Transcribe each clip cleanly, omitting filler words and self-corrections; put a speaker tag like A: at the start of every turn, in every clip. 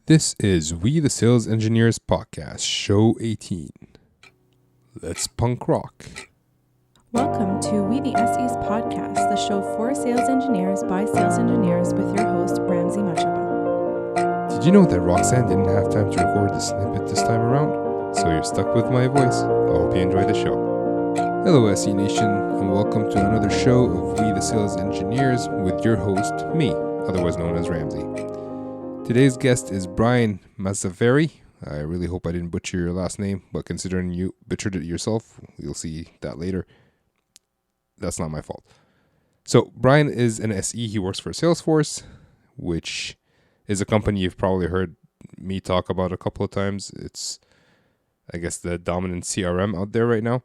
A: This is We the Sales Engineers Podcast, Show 18. Let's punk rock.
B: Welcome to We the SEs Podcast, the show for sales engineers by sales engineers with your host, Ramsey Mazzaferri.
A: Did you know that Roxanne didn't have time to record the snippet this time around? So you're stuck with my voice. I hope you enjoy the show. Hello, SE Nation, and welcome to another show of We the Sales Engineers with your host, me, otherwise known as Ramsey. Today's guest is Brian Mazzaferri. I really hope I didn't butcher your last name, but considering you butchered it yourself, you'll see that later. That's not my fault. So Brian is an SE. He works for Salesforce, which is a company you've probably heard me talk about a couple of times. It's, I guess, the dominant CRM out there right now.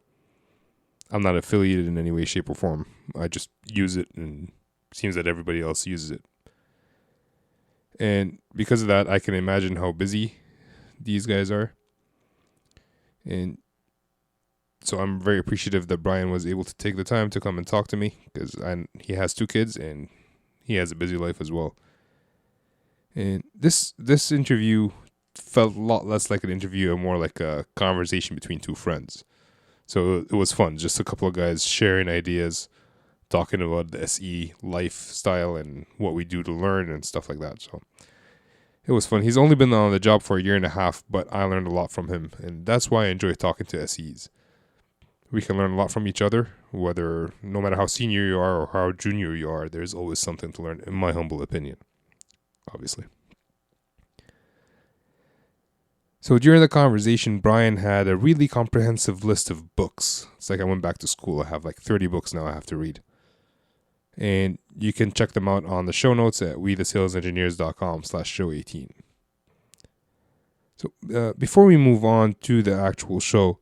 A: I'm not affiliated in any way, shape, or form. I just use it, and it seems that everybody else uses it. And because of that, I can imagine how busy these guys are. And so I'm very appreciative that Brian was able to take the time to come and talk to me, because he has 2 kids and he has a busy life as well. And this interview felt a lot less like an interview and more like a conversation between 2 friends. So it was fun, just a couple of guys sharing ideas, talking about the SE lifestyle and what we do to learn and stuff like that. So it was fun. He's only been on the job for a year and a half, but I learned a lot from him, and that's why I enjoy talking to SEs. We can learn a lot from each other, no matter how senior you are or how junior you are, there's always something to learn, in my humble opinion, obviously. So during the conversation, Brian had a really comprehensive list of books. It's like I went back to school. I have like 30 books now I have to read. And you can check them out on the show notes at wethesalesengineers.com/show18. So before we move on to the actual show,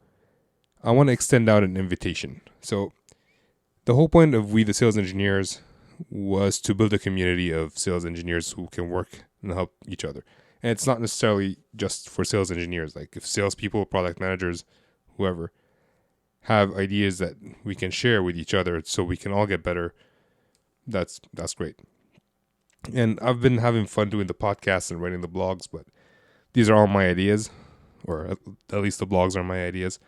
A: I want to extend out an invitation. So the whole point of We the Sales Engineers was to build a community of sales engineers who can work and help each other. And it's not necessarily just for sales engineers. Like if salespeople, product managers, whoever, have ideas that we can share with each other so we can all get better, that's great. And I've been having fun doing the podcasts and writing the blogs, but these are all my ideas, or at least the blogs are my ideas.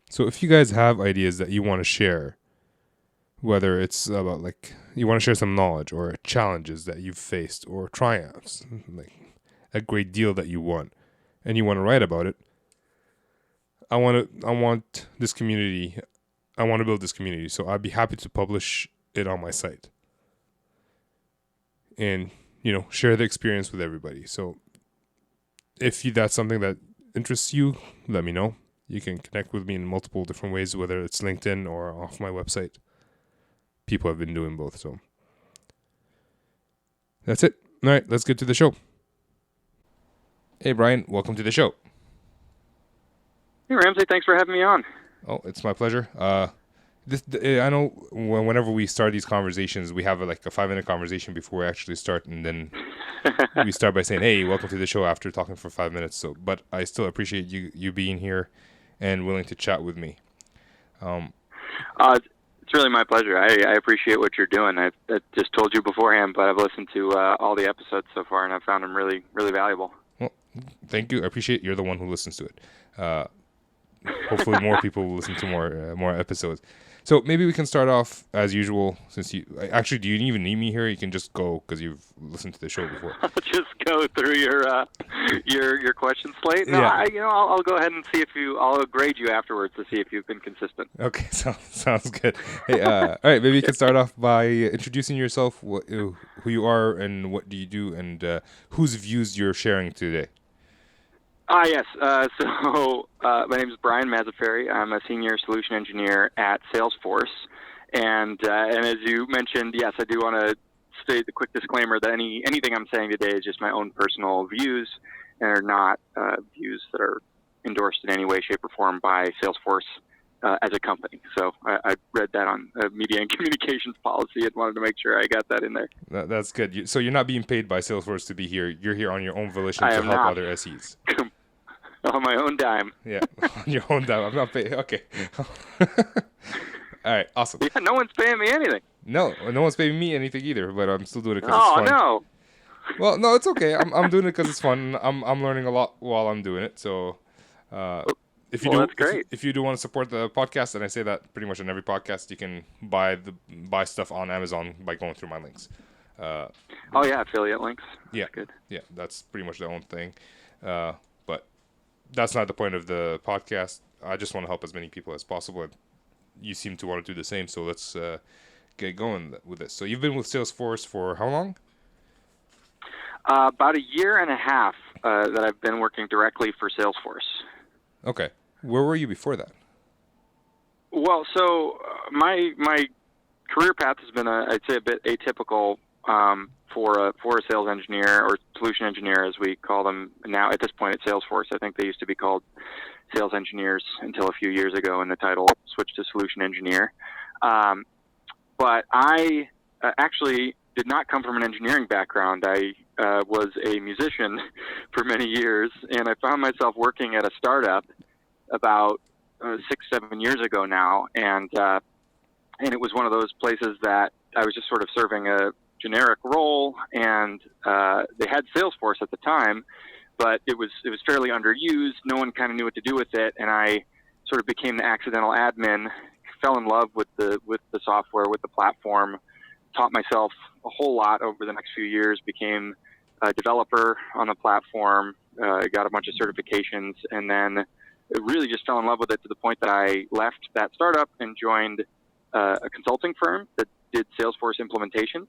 A: So if you guys have ideas that you want to share, whether it's about like you want to share some knowledge or challenges that you've faced or triumphs, like a great deal that you won, and you want to write about it, I want this community. I want to build this community, so I'd be happy to publish it on my site. And, share the experience with everybody. So if that's something that interests you, let me know. You can connect with me in multiple different ways, whether it's LinkedIn or off my website. People have been doing both, so that's it. All right, let's get to the show. Hey, Brian, welcome to the show.
C: Hey, Ramsey, thanks for having me on.
A: Oh, it's my pleasure. I know whenever we start these conversations, we have a 5-minute conversation before we actually start, and then we start by saying, "Hey, welcome to the show," after talking for 5 minutes. So, but I still appreciate you being here and willing to chat with me.
C: It's really my pleasure. I appreciate what you're doing. I just told you beforehand, but I've listened to all the episodes so far, and I've found them really, really valuable.
A: Well, thank you. I appreciate you're the one who listens to it. Hopefully more people will listen to more episodes. So maybe we can start off as usual. Since do you even need me here? You can just go because you've listened to the show before.
C: I'll just go through your question slate. No,
A: yeah.
C: I'll go ahead and see I'll grade you afterwards to see if you've been consistent.
A: Okay, sounds good. Hey, all right, maybe you can start off by introducing yourself, who you are, and what do you do, and whose views you're sharing today.
C: Yes. So my name is Brian Mazzaferri. I'm a senior solution engineer at Salesforce. And as you mentioned, yes, I do want to state the quick disclaimer that anything I'm saying today is just my own personal views and are not views that are endorsed in any way, shape, or form by Salesforce as a company. So I read that on media and communications policy and wanted to make sure I got that in there.
A: That's good. So you're not being paid by Salesforce to be here. You're here on your own volition to help other SEs.
C: On my own dime.
A: Yeah, on your own dime. I'm not paying. Okay. All right, awesome.
C: Yeah, no one's paying me anything.
A: No one's paying me anything either, but I'm still doing it because it's fun.
C: Oh, no.
A: Well, no, it's okay. I'm doing it because it's fun. I'm learning a lot while I'm doing it. So, uh,
C: That's great.
A: if you do want to support the podcast, and I say that pretty much on every podcast, you can buy stuff on Amazon by going through my links.
C: Oh yeah, affiliate links.
A: Yeah,
C: That's good.
A: yeah, that's pretty much the only thing. But that's not the point of the podcast. I just want to help as many people as possible, and you seem to want to do the same. So let's get going with this. So you've been with Salesforce for how long?
C: About a year and a half that I've been working directly for Salesforce.
A: Okay, where were you before that?
C: Well, so my career path has been I'd say a bit atypical for a sales engineer or solution engineer, as we call them now. At this point at Salesforce, I think they used to be called sales engineers until a few years ago, and the title switched to solution engineer. But I actually did not come from an engineering background. I was a musician for many years, and I found myself working at a startup about 6-7 years ago now, and it was one of those places that I was just sort of serving a generic role, and they had Salesforce at the time, but it was fairly underused. No one kind of knew what to do with it, and I sort of became the accidental admin. Fell in love with the software, with the platform. Taught myself a whole lot over the next few years. Became a developer on the platform. Got a bunch of certifications, and then really just fell in love with it to the point that I left that startup and joined a consulting firm that did Salesforce implementations.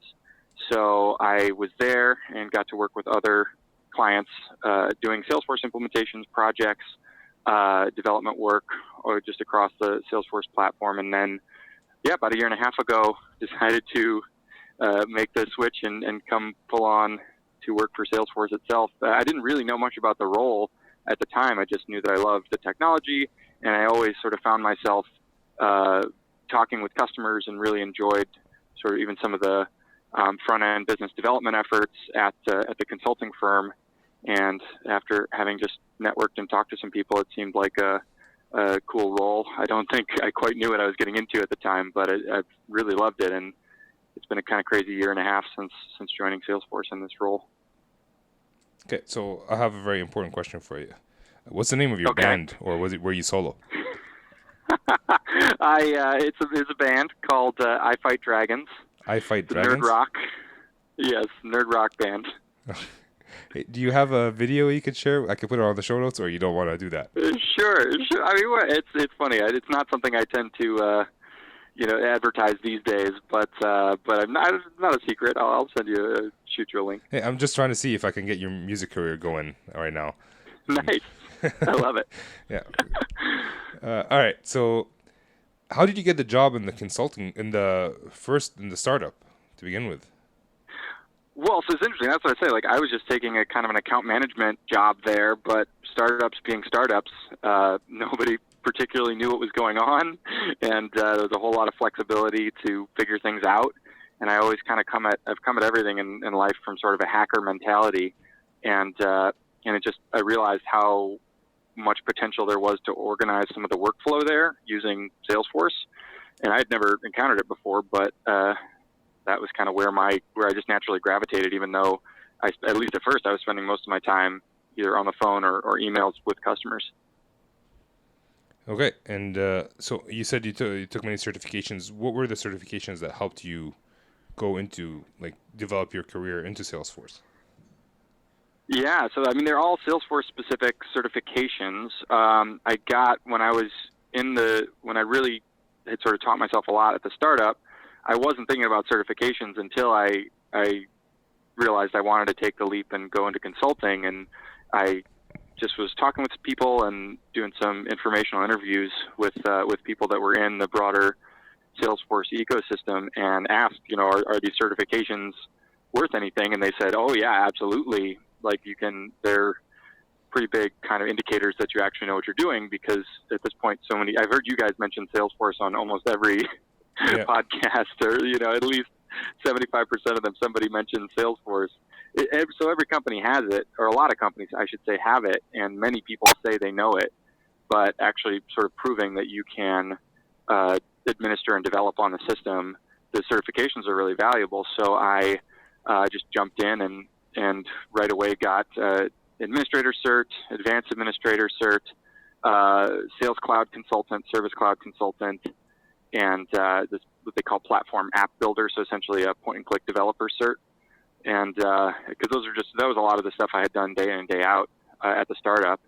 C: So I was there and got to work with other clients doing Salesforce implementations, projects, development work, or just across the Salesforce platform. And then, about a year and a half ago, decided to make the switch and come full on to work for Salesforce itself. I didn't really know much about the role at the time. I just knew that I loved the technology, and I always sort of found myself talking with customers and really enjoyed sort of even some of the front-end business development efforts at the consulting firm. And after having just networked and talked to some people, it seemed like a cool role. I don't think I quite knew what I was getting into at the time, but I've really loved it, and it's been a kind of crazy year and a half since joining Salesforce in this role.
A: Okay, so I have a very important question for you. What's the name of your band, or were you solo?
C: It's a band called I Fight Dragons.
A: I Fight Dragons?
C: Nerd rock. Yes, nerd rock band.
A: Hey, do you have a video you could share? I could put it on the show notes, or you don't want to do that?
C: Sure. I mean, it's funny. It's not something I tend to advertise these daes, but I'm not. It's not a secret. I'll shoot you a link.
A: Hey, I'm just trying to see if I can get your music career going right now.
C: Nice. I love it.
A: Yeah. All right. So, how did you get the job in the consulting in the startup to begin with?
C: Well, so it's interesting. That's what I say. Like, I was just taking a kind of an account management job there, but startups being startups, nobody particularly knew what was going on, and there was a whole lot of flexibility to figure things out. And I always kind of I've come at everything in life from sort of a hacker mentality, and I realized how much potential there was to organize some of the workflow there using Salesforce. And I'd never encountered it before, but that was kind of where I just naturally gravitated, even though at least at first I was spending most of my time either on the phone or emails with customers.
A: Okay, and so you said you took many certifications. What were the certifications that helped you go into, develop your career into Salesforce?
C: Yeah, so I mean, they're all Salesforce-specific certifications. I got when I really had sort of taught myself a lot at the startup. I wasn't thinking about certifications until I realized I wanted to take the leap and go into consulting, and I just was talking with people and doing some informational interviews with people that were in the broader Salesforce ecosystem, and asked, are these certifications worth anything? And they said, oh yeah, absolutely. Like, they're pretty big kind of indicators that you actually know what you're doing, because at this point, I've heard you guys mention Salesforce on almost every podcast, or at least 75% of them somebody mentions Salesforce. So every company has it, or a lot of companies, I should say, have it, and many people say they know it, but actually sort of proving that you can administer and develop on the system, the certifications are really valuable. So I just jumped in and and right away got administrator cert, advanced administrator cert, sales cloud consultant, service cloud consultant, and this what they call platform app builder, so essentially a point-and-click developer cert. And because that was a lot of the stuff I had done day in and day out at the startup.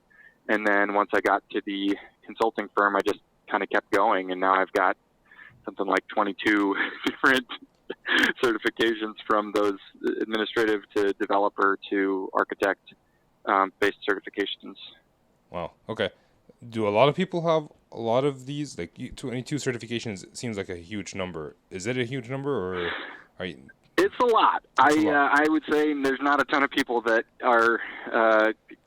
C: And then once I got to the consulting firm, I just kind of kept going, and now I've got something like 22 different certifications, from those administrative to developer to architect based certifications.
A: Wow. Okay. Do a lot of people have a lot of these? Like 22 certifications seems like a huge number. Is it a huge number, or are you?
C: It's a lot. I would say there's not a ton of people that are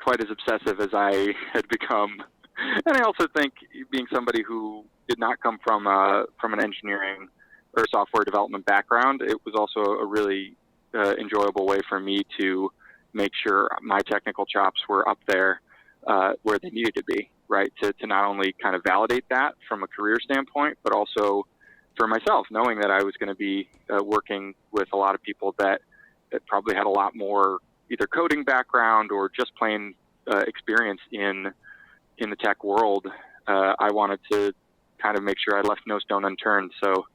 C: quite as obsessive as I had become. And I also think, being somebody who did not come from an engineering or software development background, it was also a really enjoyable way for me to make sure my technical chops were up there where they needed to be, right? To not only kind of validate that from a career standpoint, but also for myself, knowing that I was going to be working with a lot of people that probably had a lot more either coding background or just plain experience in the tech world. I wanted to kind of make sure I left no stone unturned. So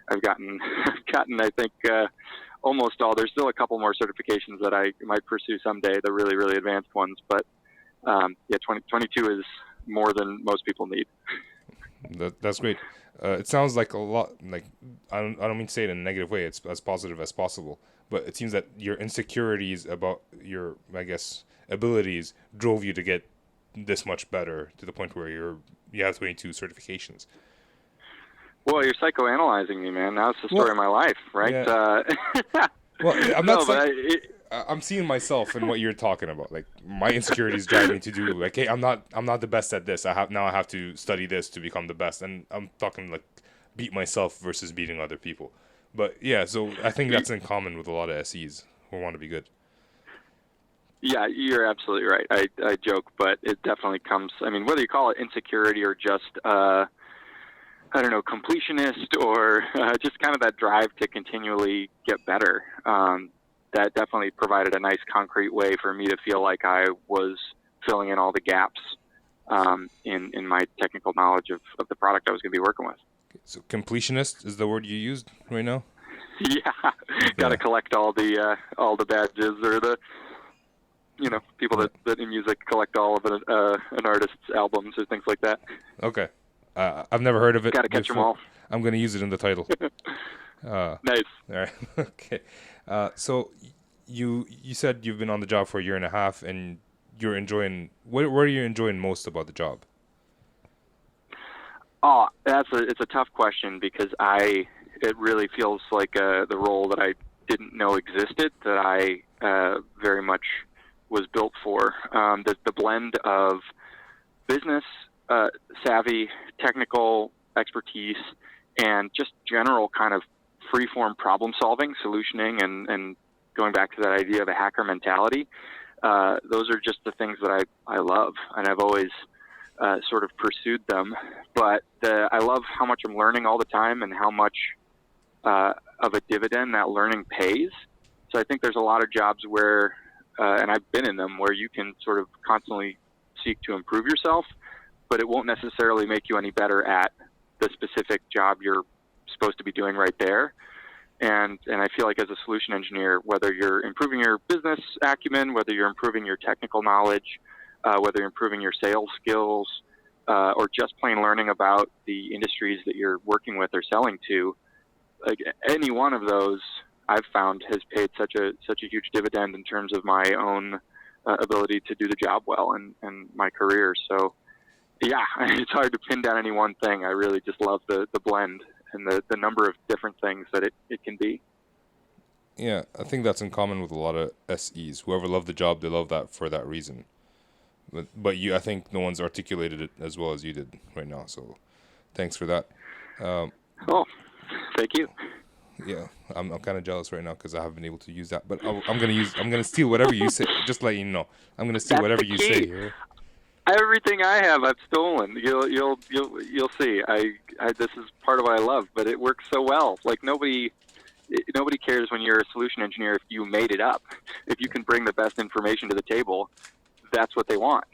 C: I've gotten I think, almost all. There's still a couple more certifications that I might pursue someday, the really, really advanced ones. But 22 is more than most people need.
A: That's great. It sounds like a lot. Like I don't mean to say it in a negative way. It's as positive as possible. But it seems that your insecurities about your, I guess, abilities drove you to get this much better, to the point where you have 22 certifications.
C: Well, you're psychoanalyzing me, man. Now it's the story of my life, right?
A: Yeah. Well, I'm not I'm seeing myself in what you're talking about. Like, my insecurities drive me to do, like, hey, I'm not the best at this. I have to study this to become the best. And I'm talking like beat myself versus beating other people. But yeah, so I think that's in common with a lot of SEs who want to be good.
C: Yeah, you're absolutely right. I joke, but it definitely comes, I mean, whether you call it insecurity or just, I don't know, completionist, or just kind of that drive to continually get better. That definitely provided a nice concrete way for me to feel like I was filling in all the gaps in my technical knowledge of the product I was going to be working with.
A: So completionist is the word you used right now?
C: Yeah, got to collect all the badges, or the people that in music collect all of an artist's albums or things like that.
A: Okay. I've never heard of it.
C: Got to catch them all.
A: I'm going to use it in the title.
C: Nice.
A: All right. Okay. So you said you've been on the job for a year and a half, and you're enjoying. What are you enjoying most about the job?
C: Oh, it's a tough question, because it really feels like the role that I didn't know existed, that I very much was built for. The blend of business savvy, technical expertise, and just general kind of free-form problem-solving, solutioning, and going back to that idea of a hacker mentality. Those are just the things that I love, and I've always sort of pursued them. But I love how much I'm learning all the time, and how much of a dividend that learning pays. So I think there's a lot of jobs where, and I've been in them, where you can sort of constantly seek to improve yourself, but it won't necessarily make you any better at the specific job you're supposed to be doing right there. And I feel like, as a solution engineer, whether you're improving your business acumen, whether you're improving your technical knowledge, whether you're improving your sales skills, or just plain learning about the industries that you're working with or selling to, like, any one of those I've found has paid such a huge dividend in terms of my own ability to do the job well and my career. So yeah, it's hard to pin down any one thing. I really just love the blend and the number of different things that it can be.
A: Yeah, I think that's in common with a lot of SEs. Whoever loved the job, they love that for that reason. But I think no one's articulated it as well as you did right now. So thanks for that.
C: Thank you.
A: Yeah, I'm kind of jealous right now because I haven't been able to use that. But I'm gonna steal whatever you say. Just let you know, I'm gonna steal whatever you say here.
C: Everything I have, I've stolen. You'll see. I this is part of what I love, but it works so well. Like, nobody nobody cares when you're a solution engineer if you made it up. If you can bring the best information to the table, that's what they want.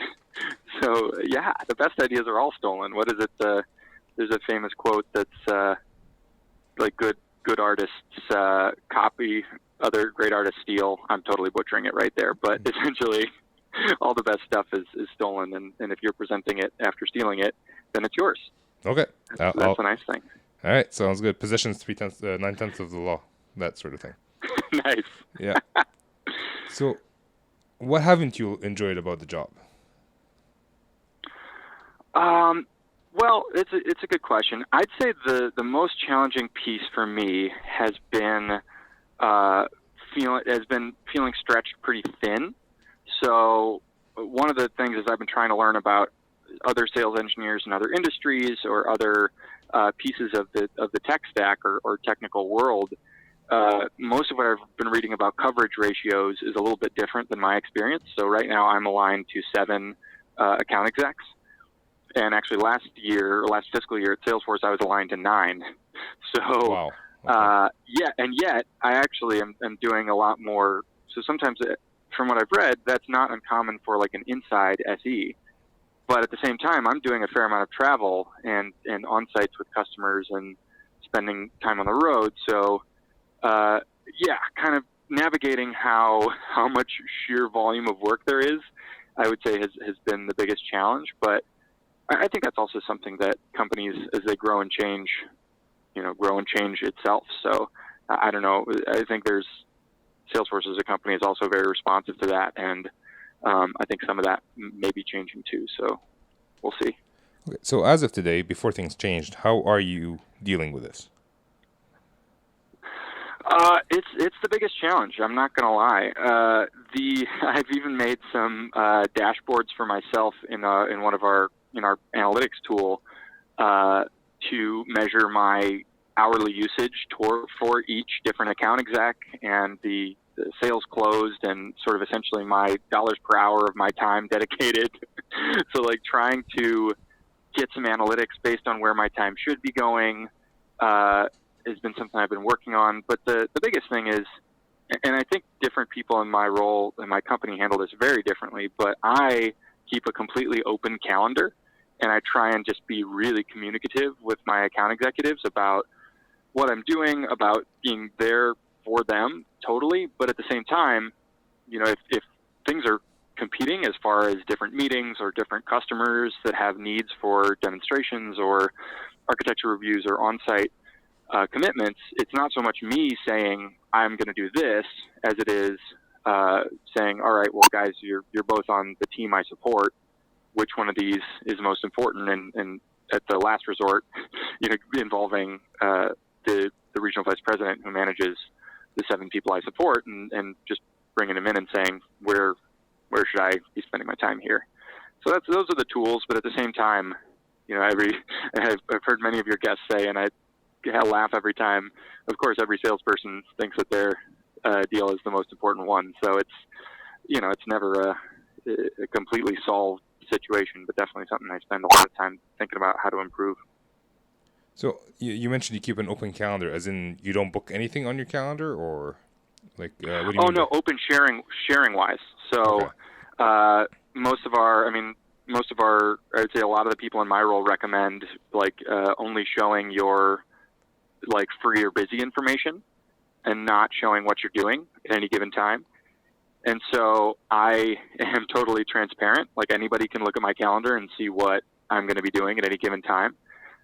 C: So yeah, the best ideas are all stolen. What is it? There's a famous quote that's like good artists copy, other great artists steal. I'm totally butchering it right there, but essentially all the best stuff is stolen, and if you're presenting it after stealing it, then it's yours.
A: Okay.
C: That's a nice thing.
A: All right, sounds good. Possession's 9/10 of the law, that sort of thing.
C: Nice.
A: Yeah. So, what haven't you enjoyed about the job?
C: Well, it's a good question. I'd say the most challenging piece for me has been feeling stretched pretty thin. So one of the things is I've been trying to learn about other sales engineers in other industries or other pieces of the tech stack or technical world. Most of what I've been reading about coverage ratios is a little bit different than my experience. So right now I'm aligned to 7 account execs. And actually last fiscal year at Salesforce, I was aligned to 9. So,
A: wow. Okay.
C: And yet I actually am doing a lot more. So sometimes, from what I've read, that's not uncommon for like an inside SE. But at the same time, I'm doing a fair amount of travel and on-sites with customers and spending time on the road. So, kind of navigating how much sheer volume of work there is, I would say has been the biggest challenge. But I think that's also something that companies, as they grow and change itself. So I don't know. I think Salesforce as a company is also very responsive to that, and I think some of that may be changing too. So we'll see.
A: Okay. So as of today, before things changed, how are you dealing with this?
C: It's the biggest challenge. I'm not going to lie. I've even made some dashboards for myself in our analytics tool to measure my hourly usage for each different account exec and the sales closed and sort of essentially my dollars per hour of my time dedicated. So like trying to get some analytics based on where my time should be going has been something I've been working on. But the biggest thing is, and I think different people in my role in my company handle this very differently, but I keep a completely open calendar, and I try and just be really communicative with my account executives about what I'm doing, about being there for them totally. But at the same time, if things are competing as far as different meetings or different customers that have needs for demonstrations or architecture reviews or on-site commitments, it's not so much me saying I'm going to do this as it is saying, all right, well, guys, you're both on the team I support. Which one of these is most important? And at the last resort, involving the regional vice president who manages the 7 people I support, and just bringing them in and saying, where should I be spending my time here? So those are the tools. But at the same time, I've heard many of your guests say, and I laugh every time. Of course, every salesperson thinks that their deal is the most important one. So it's never a completely solved situation, but definitely something I spend a lot of time thinking about how to improve.
A: So you mentioned you keep an open calendar, as in you don't book anything on your calendar, or like what do you mean?
C: Oh no, open sharing wise. So
A: Okay.
C: most of our, I'd say a lot of the people in my role recommend only showing your free or busy information and not showing what you're doing at any given time. And so I am totally transparent. Like anybody can look at my calendar and see what I'm going to be doing at any given time.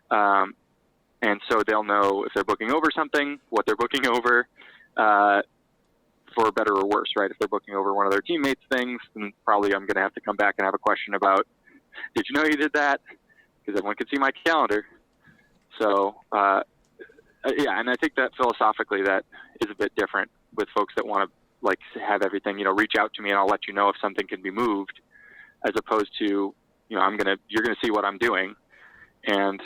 C: And so they'll know if they're booking over something, what they're booking over, for better or worse, right? If they're booking over one of their teammates' things, then probably I'm going to have to come back and have a question about, did you know you did that? Because everyone can see my calendar. So, and I think that philosophically that is a bit different with folks that want to have everything, reach out to me and I'll let you know if something can be moved, as opposed to, you're going to see what I'm doing. And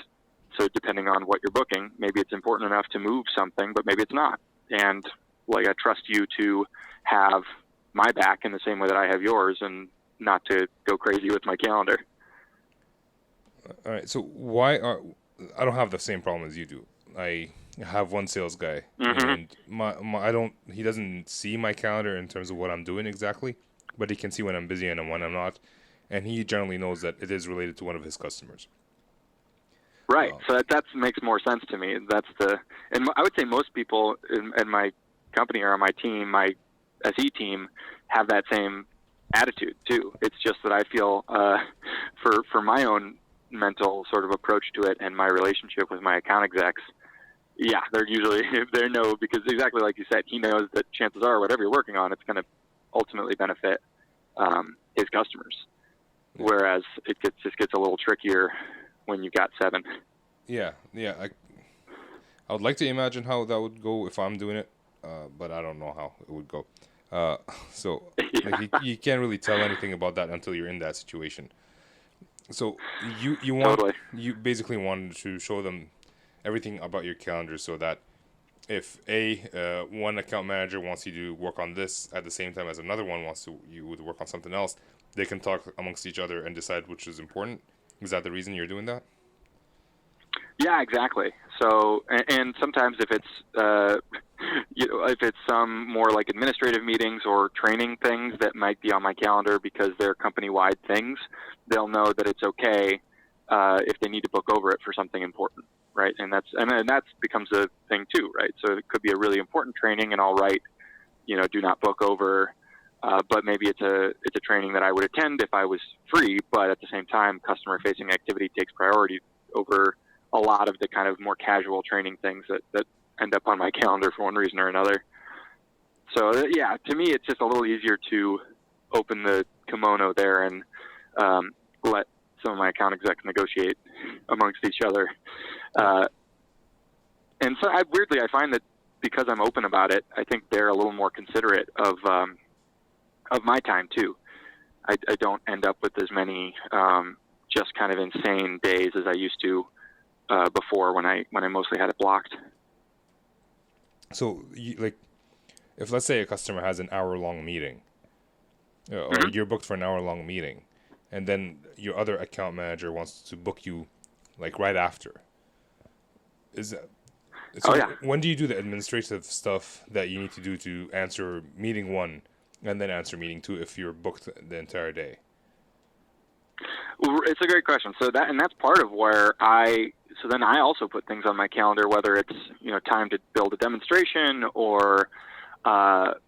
C: so depending on what you're booking, maybe it's important enough to move something, but maybe it's not. And I trust you to have my back in the same way that I have yours and not to go crazy with my calendar.
A: All right. So I don't have the same problem as you do. I have one sales guy,
C: Mm-hmm.
A: and he doesn't see my calendar in terms of what I'm doing exactly, but he can see when I'm busy and when I'm not, and he generally knows that it is related to one of his customers.
C: Right. So that makes more sense to me. And I would say most people in my company or on my team, my SE team, have that same attitude too. It's just that I feel for my own mental sort of approach to it and my relationship with my account execs. Yeah, they're usually they know, because exactly like you said, he knows that chances are whatever you're working on, it's going to ultimately benefit his customers.
A: Yeah.
C: Whereas it just gets a little trickier when you've got 7.
A: Yeah. I would like to imagine how that would go if I'm doing it, but I don't know how it would go. So
C: Yeah.
A: like you can't really tell anything about that until you're in that situation. So
C: Totally.
A: you basically wanted to show them everything about your calendar so that if one account manager wants you to work on this at the same time as another one wants you to work on something else, they can talk amongst each other and decide which is important. Is that the reason you're doing that?
C: Yeah, exactly. So, and sometimes if it's if it's some more like administrative meetings or training things that might be on my calendar because they're company-wide things, they'll know that it's okay if they need to book over it for something important, right? And that becomes a thing too, right? So it could be a really important training, and I'll write, do not book over. But maybe it's a training that I would attend if I was free, but at the same time, customer-facing activity takes priority over a lot of the kind of more casual training things that end up on my calendar for one reason or another. So yeah, to me, it's just a little easier to open the kimono there and let some of my account execs negotiate amongst each other. And so weirdly, I find that because I'm open about it, I think they're a little more considerate of my time too. I don't end up with as many just kind of insane days as I used to before when I mostly had it blocked.
A: So if let's say a customer has an hour-long meeting, or
C: Mm-hmm.
A: you're booked for an hour-long meeting, and then your other account manager wants to book you like right after. Is that so?
C: Oh yeah.
A: When do you do the administrative stuff that you need to do to answer meeting 1 and then answer meeting 2 if you're booked the entire day?
C: Well, it's a great question. So that's part of where so then I also put things on my calendar, whether it's time to build a demonstration or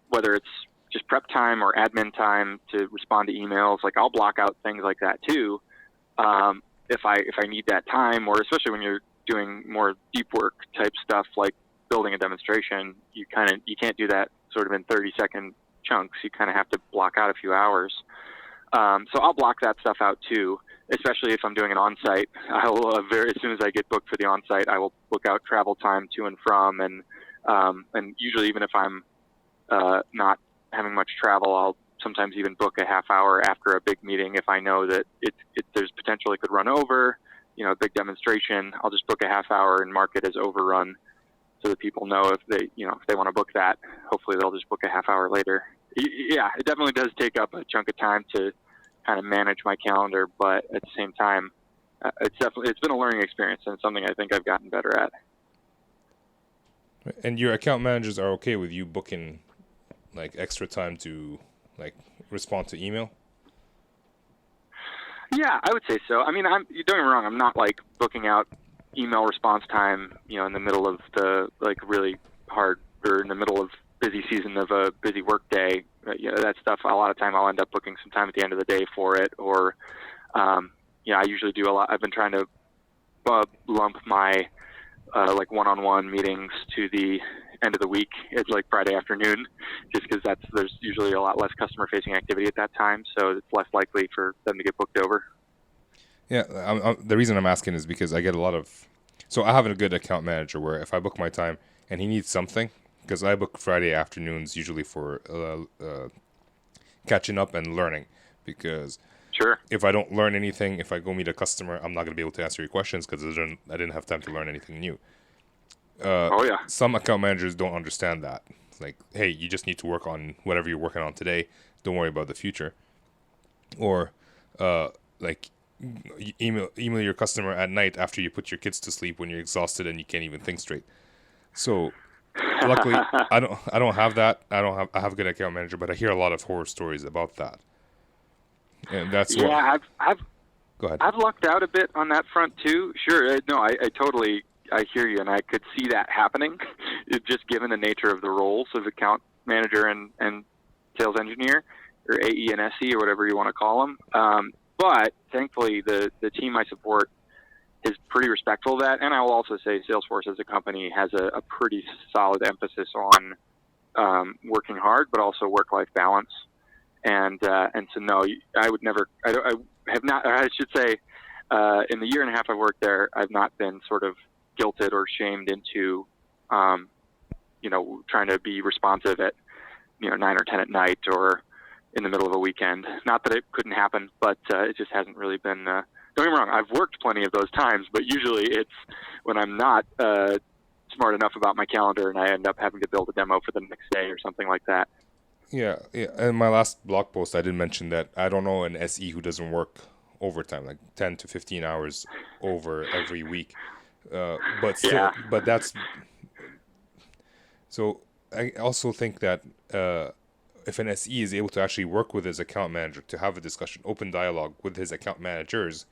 C: whether it's just prep time or admin time to respond to emails. Like I'll block out things like that too, if I need that time, or especially when you're doing more deep work type stuff like building a demonstration. You can't do that sort of in 30-second chunks. You kind of have to block out a few hours. So I'll block that stuff out too, especially if I'm doing an on-site. I'll as soon as I get booked for the on-site, I will book out travel time to and from, and usually even if I'm not having much travel, I'll sometimes even book a half hour after a big meeting if I know that there's potential it could run over. A big demonstration, I'll just book a half hour and mark it as overrun, so that people know if they want to book that. Hopefully they'll just book a half hour later. Yeah, it definitely does take up a chunk of time to kind of manage my calendar, but at the same time, it's been a learning experience and something I think I've gotten better at.
A: And your account managers are okay with you booking like extra time to like respond to email?
C: Yeah, I would say so. I mean, don't get me wrong, I'm not like booking out email response time, in the middle of the like really hard, or in the middle of busy season of a busy work day. That stuff, a lot of time I'll end up booking some time at the end of the day for it, or I usually do a lot. I've been trying to lump my like one-on-one meetings to the end of the week. It's like Friday afternoon, just because there's usually a lot less customer-facing activity at that time, so it's less likely for them to get booked over.
A: Yeah, the reason I'm asking is because I get a lot of... So I have a good account manager where if I book my time and he needs something, because I book Friday afternoons usually for catching up and learning, because
C: Sure.
A: if I don't learn anything, if I go meet a customer, I'm not going to be able to answer your questions because I didn't have time to learn anything new.
C: Oh yeah.
A: Some account managers don't understand that. It's like, hey, you just need to work on whatever you're working on today. Don't worry about the future. Or like email your customer at night after you put your kids to sleep when you're exhausted and you can't even think straight. So luckily, I don't have that. I have a good account manager, but I hear a lot of horror stories about that, and that's what.
C: Yeah, I've
A: Go ahead.
C: I've lucked out a bit on that front too. Sure, no, I totally I hear you, and I could see that happening, just given the nature of the roles of account manager and sales engineer, or AE and SE, or whatever you want to call them. But thankfully, the team I support is pretty respectful of that, and I will also say Salesforce as a company has a pretty solid emphasis on working hard, but also work-life balance. And so no, I would never. I have not. Or I should say, in the year and a half I've worked there, I've not been sort of guilted or shamed into, trying to be responsive at 9 or 10 at night or in the middle of a weekend. Not that it couldn't happen, but it just hasn't really been. Don't get me wrong. I've worked plenty of those times, but usually it's when I'm not smart enough about my calendar and I end up having to build a demo for the next day or something like that.
A: Yeah. In my last blog post, I did mention that I don't know an SE who doesn't work overtime, like 10 to 15 hours over every week. But still,
C: Yeah.
A: but that's so. I also think that if an SE is able to actually work with his account manager to have a discussion, open dialogue with his account managers,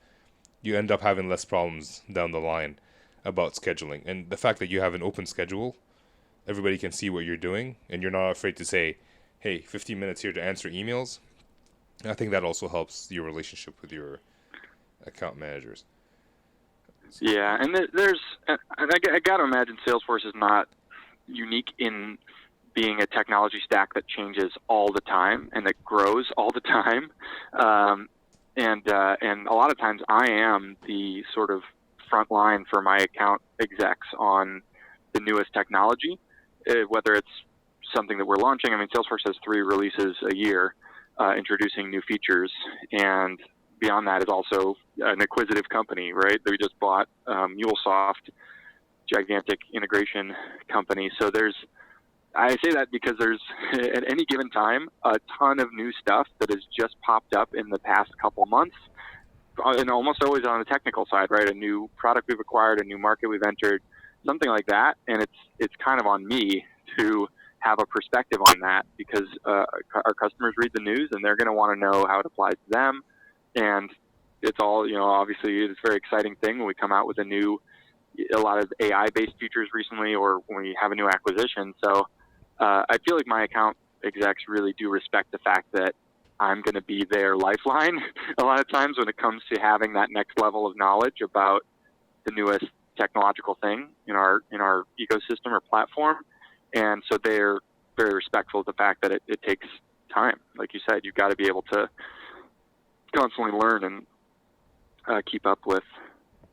A: you end up having less problems down the line about scheduling. And the fact that you have an open schedule, everybody can see what you're doing, and you're not afraid to say, hey, 15 minutes here to answer emails. I think that also helps your relationship with your account managers.
C: Yeah, and I got to imagine Salesforce is not unique in being a technology stack that changes all the time and that grows all the time. And a lot of times I am the sort of front line for my account execs on the newest technology, whether it's something that we're launching. I mean, Salesforce has 3 releases a year introducing new features, and beyond that is also an acquisitive company, right? We just bought MuleSoft, gigantic integration company. So I say that because there's, at any given time, a ton of new stuff that has just popped up in the past couple months, and almost always on the technical side, right? A new product we've acquired, a new market we've entered, something like that. And it's kind of on me to have a perspective on that, because our customers read the news and they're going to want to know how it applies to them. And it's all, obviously it's a very exciting thing when we come out with a lot of AI-based features recently, or when we have a new acquisition. So I feel like my account execs really do respect the fact that I'm going to be their lifeline a lot of times when it comes to having that next level of knowledge about the newest technological thing in our ecosystem or platform. And so they're very respectful of the fact that it takes time. Like you said, you've got to be able to constantly learn and keep up with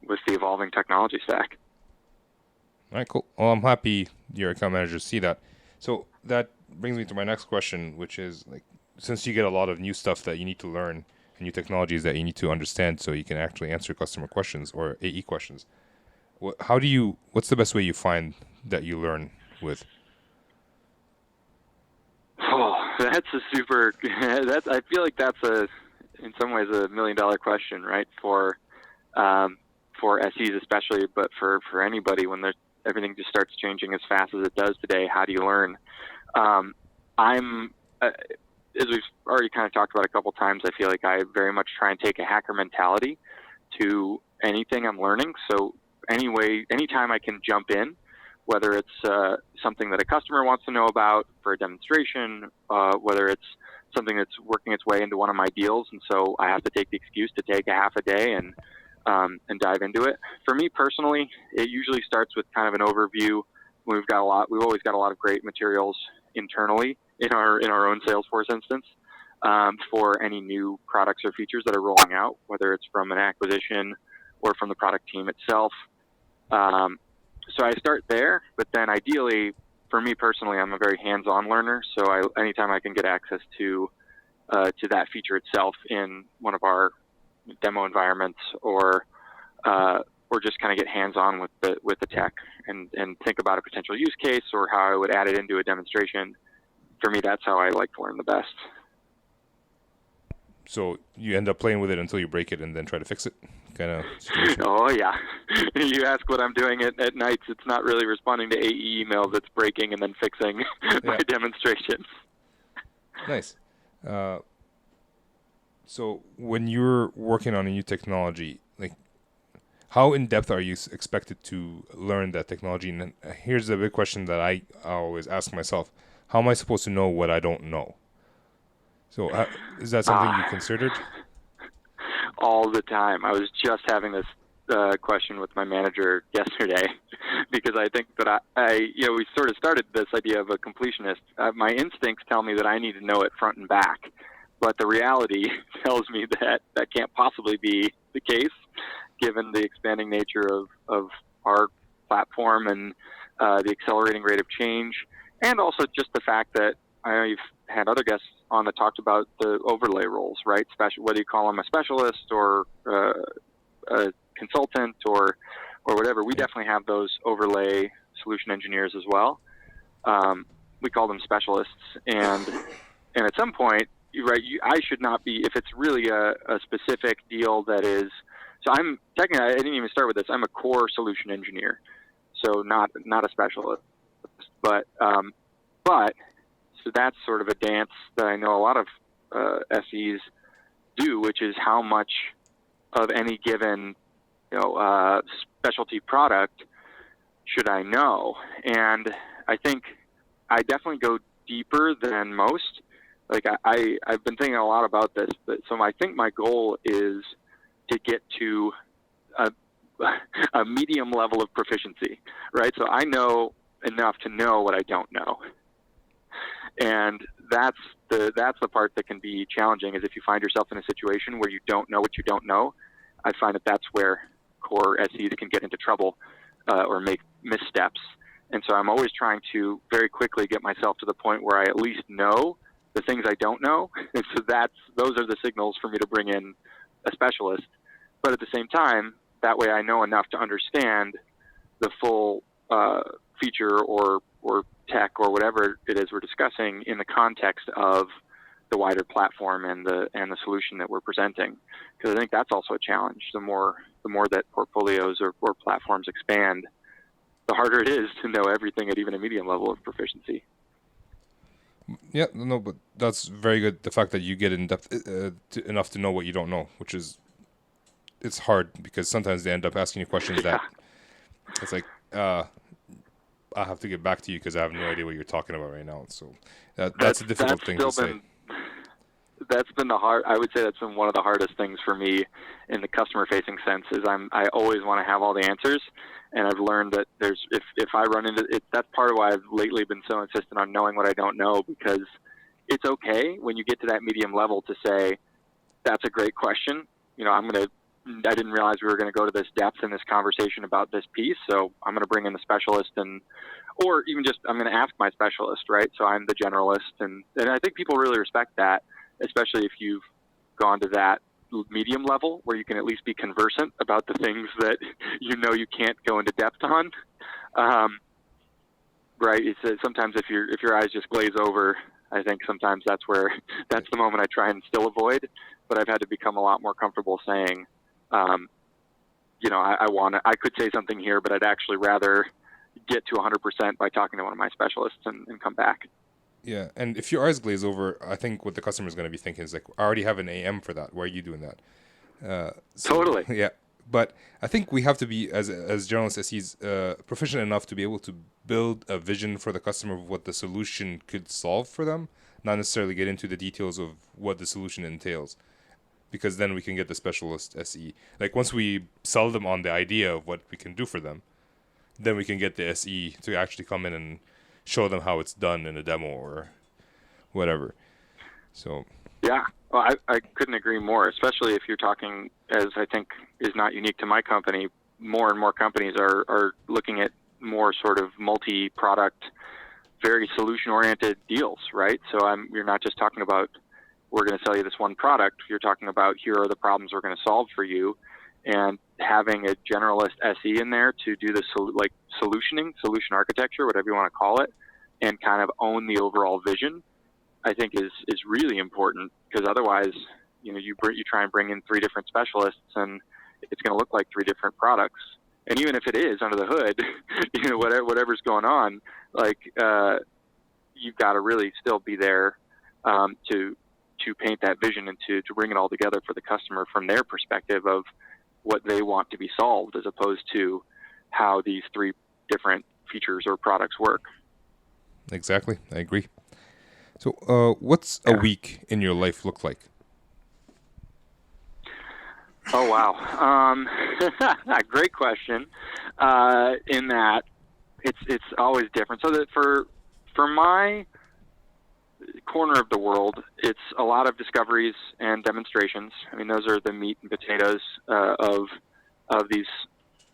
C: the evolving technology stack.
A: All right, cool. Well, I'm happy your account managers see that. So that brings me to my next question, which is, like, since you get a lot of new stuff that you need to learn and new technologies that you need to understand so you can actually answer customer questions or AE questions, what's the best way you find that you learn with?
C: Oh, that's a super. I feel like that's in some ways, $1 million question, right? For SEs especially, but for anybody when everything just starts changing as fast as it does today. How do you learn? As we've already kind of talked about a couple times, I feel like I very much try and take a hacker mentality to anything I'm learning. So anytime I can jump in, whether it's something that a customer wants to know about for a demonstration, whether it's something that's working its way into one of my deals, and so I have to take the excuse to take a half a day and dive into it. For me personally, it usually starts with kind of an overview. We've always got a lot of great materials internally in our own Salesforce instance for any new products or features that are rolling out, whether it's from an acquisition or from the product team itself. So I start there, but then ideally, for me personally, I'm a very hands-on learner. So anytime I can get access to that feature itself in one of our demo environments, or just kind of get hands-on with the tech and think about a potential use case or how I would add it into a demonstration. For me, that's how I like to learn the best.
A: So you end up playing with it until you break it and then try to fix it, kind of situation.
C: Oh, yeah. You ask what I'm doing at nights, it's not really responding to AE emails, it's breaking and then fixing my demonstrations.
A: Nice. So when you're working on a new technology, like, how in depth are you expected to learn that technology? And here's the big question that I always ask myself: how am I supposed to know what I don't know? So is that something you considered?
C: All the time. I was just having this question with my manager yesterday because I think that we sort of started this idea of a completionist. My instincts tell me that I need to know it front and back, but the reality tells me that that can't possibly be the case, given the expanding nature of our platform and the accelerating rate of change, and also just the fact that I know you've had other guests on that talked about the overlay roles, right? Whether you call them a specialist or a consultant or whatever, we definitely have those overlay solution engineers as well. We call them specialists, and at some point, right, I should not be, if it's really a specific deal that is. So I'm technically, I didn't even start with this. I'm a core solution engineer, so not a specialist, but so that's sort of a dance that I know a lot of SEs do, which is how much of any given specialty product should I know. And I think I definitely go deeper than most. Like I've been thinking a lot about this, so I think my goal is to get to a medium level of proficiency, right? So I know enough to know what I don't know. And that's the part that can be challenging, is if you find yourself in a situation where you don't know what you don't know. I find that that's where core SEs can get into trouble or make missteps. And so I'm always trying to very quickly get myself to the point where I at least know the things I don't know. And so those are the signals for me to bring in a specialist. But at the same time, that way I know enough to understand the full feature or tech or whatever it is we're discussing in the context of the wider platform and the solution that we're presenting. Because I think that's also a challenge. The more that portfolios or platforms expand, the harder it is to know everything at even a medium level of proficiency.
A: Yeah, no, but that's very good. The fact that you get in depth enough to know what you don't know, which is, it's hard because sometimes they end up asking you questions that it's like, I have to get back to you because I have no idea what you're talking about right now. So that's a difficult thing to say.
C: That's been I would say that's been one of the hardest things for me in the customer-facing sense. Is I always want to have all the answers, and I've learned that if I run into it, that's part of why I've lately been so insistent on knowing what I don't know, because it's okay when you get to that medium level to say, that's a great question. I didn't realize we were going to go to this depth in this conversation about this piece, so I'm going to bring in the specialist, or even just I'm going to ask my specialist, right? So I'm the generalist, and I think people really respect that, especially if you've gone to that medium level where you can at least be conversant about the things that you can't go into depth on. Right? It's sometimes if your eyes just glaze over, I think sometimes that's the moment I try and still avoid. But I've had to become a lot more comfortable saying, I could say something here, but I'd actually rather get to 100% by talking to one of my specialists and come back.
A: Yeah, and if your eyes glaze over, I think what the customer is going to be thinking is like, I already have an AM for that. Why are you doing that?
C: Totally.
A: Yeah, but I think we have to be, as journalists, SEs, proficient enough to be able to build a vision for the customer of what the solution could solve for them, not necessarily get into the details of what the solution entails. Because then we can get the specialist SE. Like once we sell them on the idea of what we can do for them, then we can get the SE to actually come in and show them how it's done in a demo or whatever. So
C: yeah, well, I couldn't agree more, especially if you're talking, as I think is not unique to my company, more and more companies are looking at more sort of multi-product, very solution-oriented deals, right? So you're not just talking about, we're going to sell you this one product. You're talking about, here are the problems we're going to solve for you, and having a generalist SE in there to do the solution architecture, whatever you want to call it, and kind of own the overall vision, I think is really important, because otherwise you try and bring in 3 different specialists, and it's going to look like 3 different products. And even if it is under the hood, whatever's going on, like you've got to really still be there to paint that vision and to bring it all together for the customer from their perspective of what they want to be solved, as opposed to how these 3 different features or products work.
A: Exactly. I agree. So what's a week in your life look like?
C: Oh, wow. Great question. In that it's always different. So that for my corner of the world, it's a lot of discoveries and demonstrations. I mean, those are the meat and potatoes of these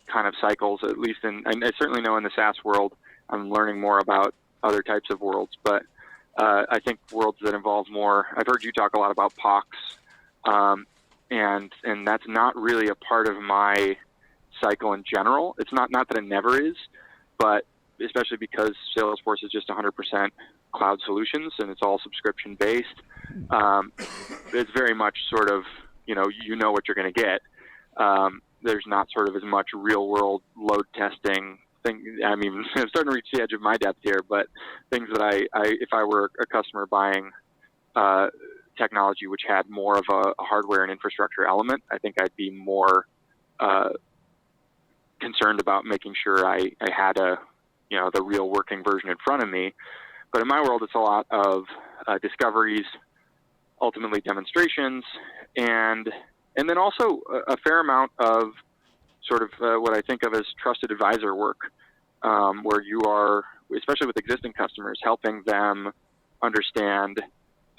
C: kind of cycles, at least I certainly know in the SaaS world. I'm learning more about other types of worlds, but I think worlds that involve more. I've heard you talk a lot about POCs, and that's not really a part of my cycle in general. It's not that it never is, but especially because Salesforce is just 100% cloud solutions and it's all subscription based. It's very much sort of, you know what you're going to get. There's not sort of as much real world load testing thing. I mean, I'm starting to reach the edge of my depth here, but things that if I were a customer buying technology which had more of a hardware and infrastructure element, I think I'd be more concerned about making sure I had the real working version in front of me. But in my world, it's a lot of discoveries, ultimately demonstrations, and then also a fair amount of sort of what I think of as trusted advisor work, where you are, especially with existing customers, helping them understand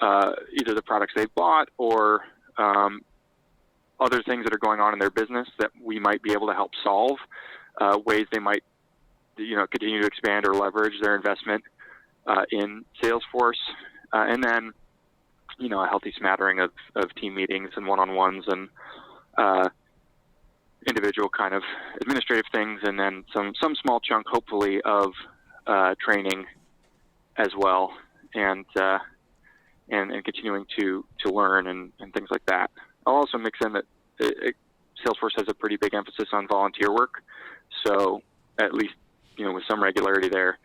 C: either the products they've bought or other things that are going on in their business that we might be able to help solve, ways they might continue to expand or leverage their investment in Salesforce, and then a healthy smattering of team meetings and one-on-ones and individual kind of administrative things, and then some small chunk, hopefully, of training as well, and continuing to learn and things like that. I'll also mix in that Salesforce has a pretty big emphasis on volunteer work, so at least with some regularity there.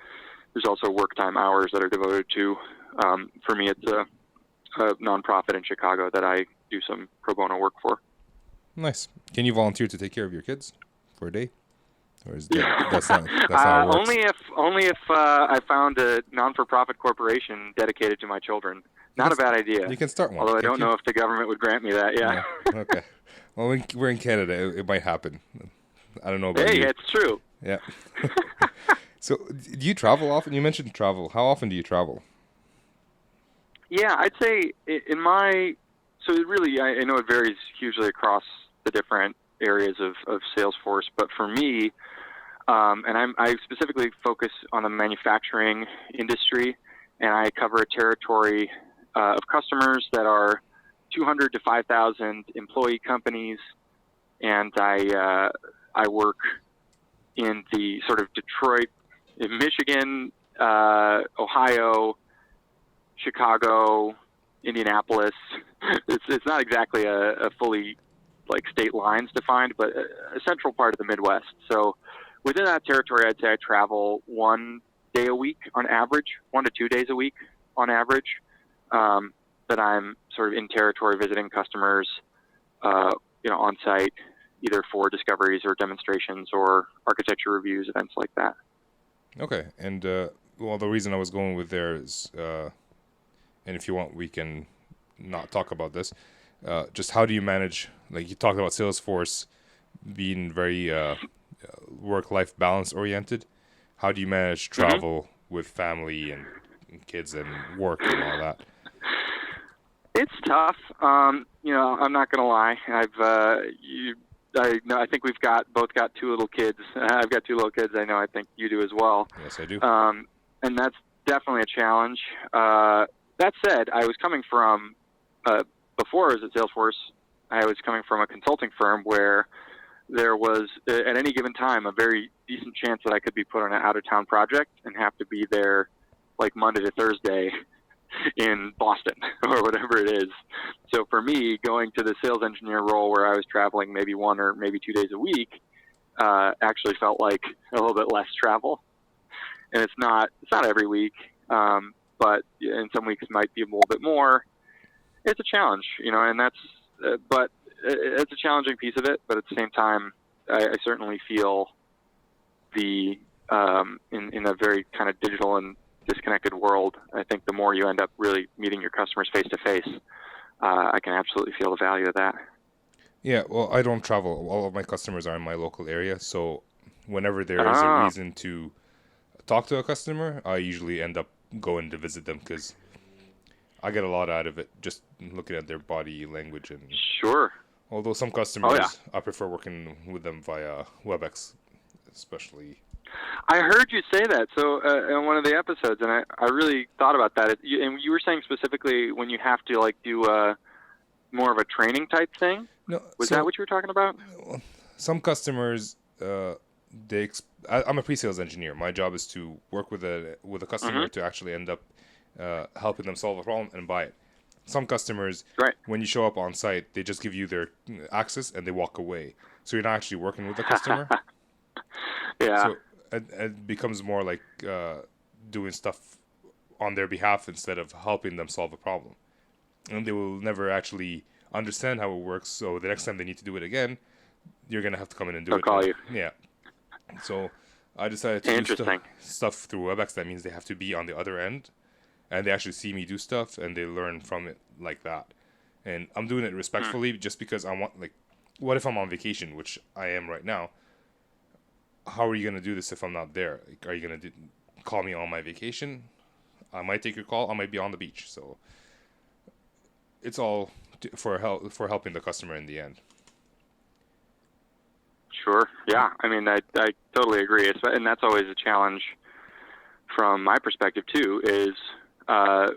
C: There's also work time hours that are devoted to, for me, it's a nonprofit in Chicago that I do some pro bono work for.
A: Nice. Can you volunteer to take care of your kids for a day? Or is that's not how it works?
C: Only if I found a non-for-profit corporation dedicated to my children. Not a bad idea.
A: You can start one.
C: Although I don't know if the government would grant me that. Yeah.
A: Okay. Well, we're in Canada. It might happen. I don't know about you.
C: Hey, it's true.
A: Yeah. So, do you travel often? You mentioned travel. How often do you travel?
C: Yeah, I'd say so it really, I know it varies hugely across the different areas of Salesforce, but for me, and I specifically focus on the manufacturing industry, and I cover a territory of customers that are 200 to 5,000 employee companies, and I work in the sort of Detroit, Michigan, Ohio, Chicago, Indianapolis. It's not exactly a fully like state lines defined, but a central part of the Midwest. So within that territory, I'd say I travel 1 day a week on average, 1 to 2 days a week on average, that I'm sort of in territory visiting customers, on site, either for discoveries or demonstrations or architecture reviews, events like that.
A: Okay. And, the reason I was going with there is, and if you want, we can not talk about this. Just how do you manage, like you talked about Salesforce being very work-life balance oriented. How do you manage travel with family and kids and work and all that?
C: It's tough. I'm not going to lie. I think we've both got 2 little kids. I've got 2 little kids. I know. I think you do as well.
A: Yes, I do.
C: And that's definitely a challenge. That said, I was coming from before I was at Salesforce. I was coming from a consulting firm where there was at any given time a very decent chance that I could be put on an out-of-town project and have to be there like Monday to Thursday in Boston or whatever it is. So for me, going to the sales engineer role where I was traveling maybe 1 or maybe 2 days a week actually felt like a little bit less travel. And it's not every week, but in some weeks it might be a little bit more. It's a challenge, and that's but it's a challenging piece of it. But at the same time, I certainly feel the in a very kind of digital and disconnected world, I think the more you end up really meeting your customers face to face, I can absolutely feel the value of that.
A: Yeah, well, I don't travel. All of my customers are in my local area, so whenever there is a reason to talk to a customer, I usually end up going to visit them because I get a lot out of it just looking at their body language. And
C: Sure.
A: although some customers, I prefer working with them via WebEx, especially.
C: I heard you say that in one of the episodes, and I really thought about that. And you were saying specifically when you have to do more of a training type thing.
A: No,
C: was that what you were talking about?
A: Some customers, I'm a pre-sales engineer. My job is to work with a customer to actually end up helping them solve a problem and buy it. Some customers, when you show up on site, they just give you their access and they walk away. So you're not actually working with the customer.
C: Yeah.
A: So it becomes more like doing stuff on their behalf instead of helping them solve a problem. And they will never actually understand how it works. So the next time they need to do it again, you're going to have to come in and do
C: They'll
A: it.
C: Call you.
A: Yeah. So I decided to do stuff through WebEx. That means they have to be on the other end. And they actually see me do stuff and they learn from it like that. And I'm doing it respectfully just because I want, what if I'm on vacation, which I am right now? How are you going to do this if I'm not there? Are you going to call me on my vacation? I might take your call. I might be on the beach. So it's all for helping the customer in the end.
C: Sure. Yeah. I mean, I totally agree. And that's always a challenge from my perspective too, is I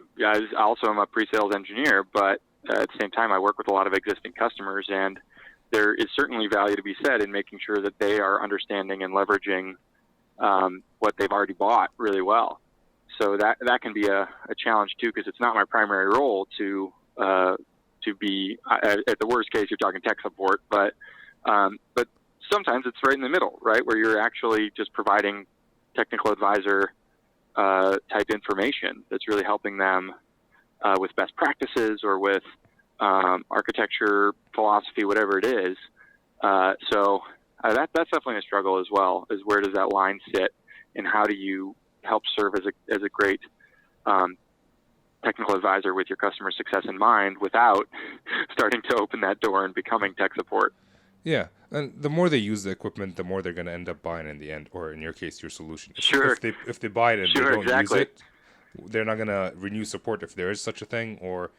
C: also am a pre-sales engineer, but at the same time, I work with a lot of existing customers, and there is certainly value to be said in making sure that they are understanding and leveraging what they've already bought really well. So that can be a challenge too, because it's not my primary role to be, at the worst case, you're talking tech support, but sometimes it's right in the middle, right, where you're actually just providing technical advisor type information that's really helping them with best practices or with architecture, philosophy, whatever it is. So that's definitely a struggle as well, is where does that line sit and how do you help serve as a great technical advisor with your customer success in mind without starting to open that door and becoming tech support.
A: Yeah, and the more they use the equipment, the more they're going to end up buying in the end, or in your case, your solution.
C: Sure.
A: If they buy it and they don't
C: exactly.
A: use it, they're not going to renew support if there is such a thing, or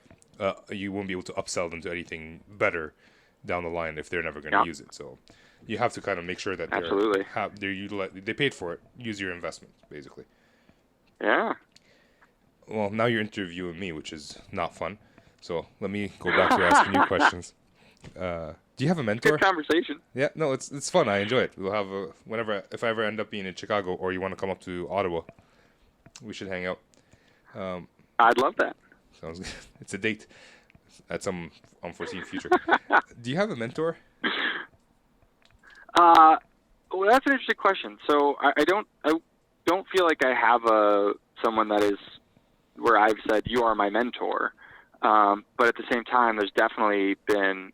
A: you won't be able to upsell them to anything better down the line if they're never going to use it. So you have to kind of make sure that they paid for it. Use your investment, basically.
C: Yeah.
A: Well, now you're interviewing me, which is not fun. So let me go back to asking you questions. Do you have a mentor?
C: Good conversation.
A: Yeah, no, it's fun. I enjoy it. We'll have if I ever end up being in Chicago or you want to come up to Ottawa, we should hang out.
C: I'd love that.
A: Sounds good. It's a date at some unforeseen future. Do you have a mentor?
C: Well, that's an interesting question. So I don't feel like I have someone that is where I've said you are my mentor. But at the same time, there's definitely been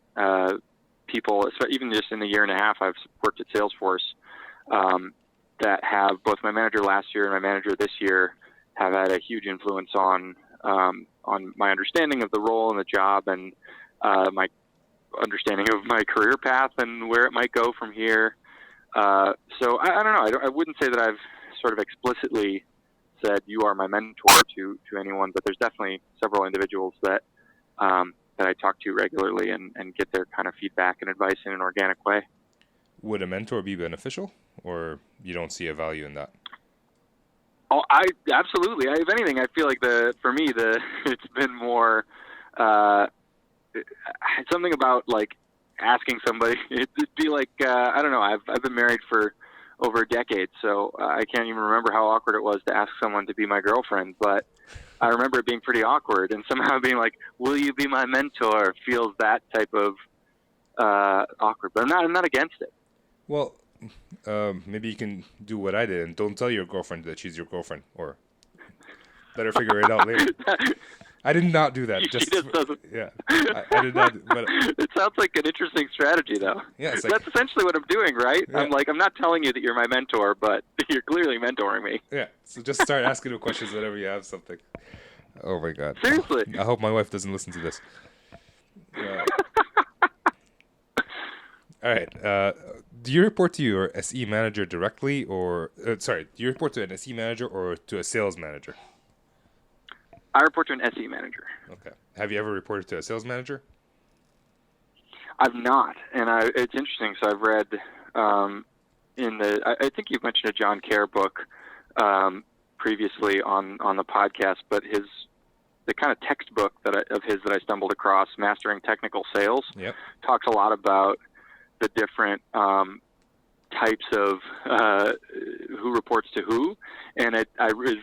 C: people, even just in the year and a half I've worked at Salesforce, that have, both my manager last year and my manager this year, have had a huge influence on my understanding of the role and the job, and my understanding of my career path and where it might go from here. So I don't know. I wouldn't say that I've sort of explicitly said you are my mentor to anyone, but there's definitely several individuals that I talk to regularly and get their kind of feedback and advice in an organic way.
A: Would a mentor be beneficial, or you don't see a value in that?
C: Oh, absolutely. If anything, I feel like for me it's been more something about like asking somebody. It'd be like I don't know. I've been married for over a decade, so I can't even remember how awkward it was to ask someone to be my girlfriend. But I remember it being pretty awkward, and somehow being like, "Will you be my mentor?" feels that type of awkward. But I'm not against it.
A: Well, maybe you can do what I did and don't tell your girlfriend that she's your girlfriend, or let her figure it out later. I did not do that.
C: She just doesn't.
A: Yeah, I did not. But
C: It sounds like an interesting strategy, though.
A: yeah, it's like,
C: That's essentially what I'm doing, right?
A: Yeah.
C: I'm not telling you that you're my mentor, but you're clearly mentoring me.
A: yeah. So just start asking her questions whenever you have something. Oh my God.
C: Seriously.
A: I hope my wife doesn't listen to this. All right. Do you report to your SE manager directly, or do you report to an SE manager or to a sales manager?
C: I report to an SE manager.
A: Okay. Have you ever reported to a sales manager?
C: I've not, and it's interesting. So I've read I think you've mentioned a John Kerr book previously on the podcast, but the kind of textbook of his that I stumbled across, Mastering Technical Sales,
A: Yep.
C: talks a lot about the different types of who reports to who, and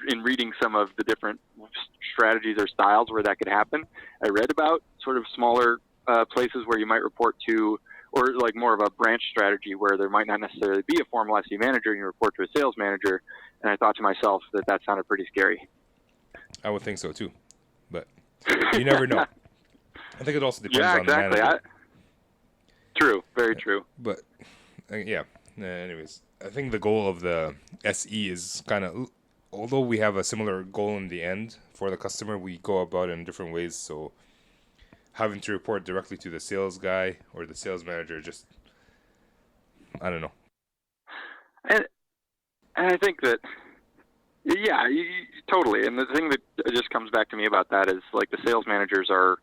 C: in reading some of the different strategies or styles where that could happen, I read about sort of smaller places where you might report to, or like more of a branch strategy where there might not necessarily be a formal SE manager and you report to a sales manager, and I thought to myself that sounded pretty scary.
A: I would think so too, but you never know. I think it also depends
C: Yeah,
A: on the
C: exactly.
A: manager.
C: True, very true.
A: But yeah. Anyways, I think the goal of the SE is kind of, although we have a similar goal in the end for the customer, we go about it in different ways. So having to report directly to the sales guy or the sales manager, just, I don't know.
C: And I think that, yeah, totally. And the thing that just comes back to me about that is like the sales managers are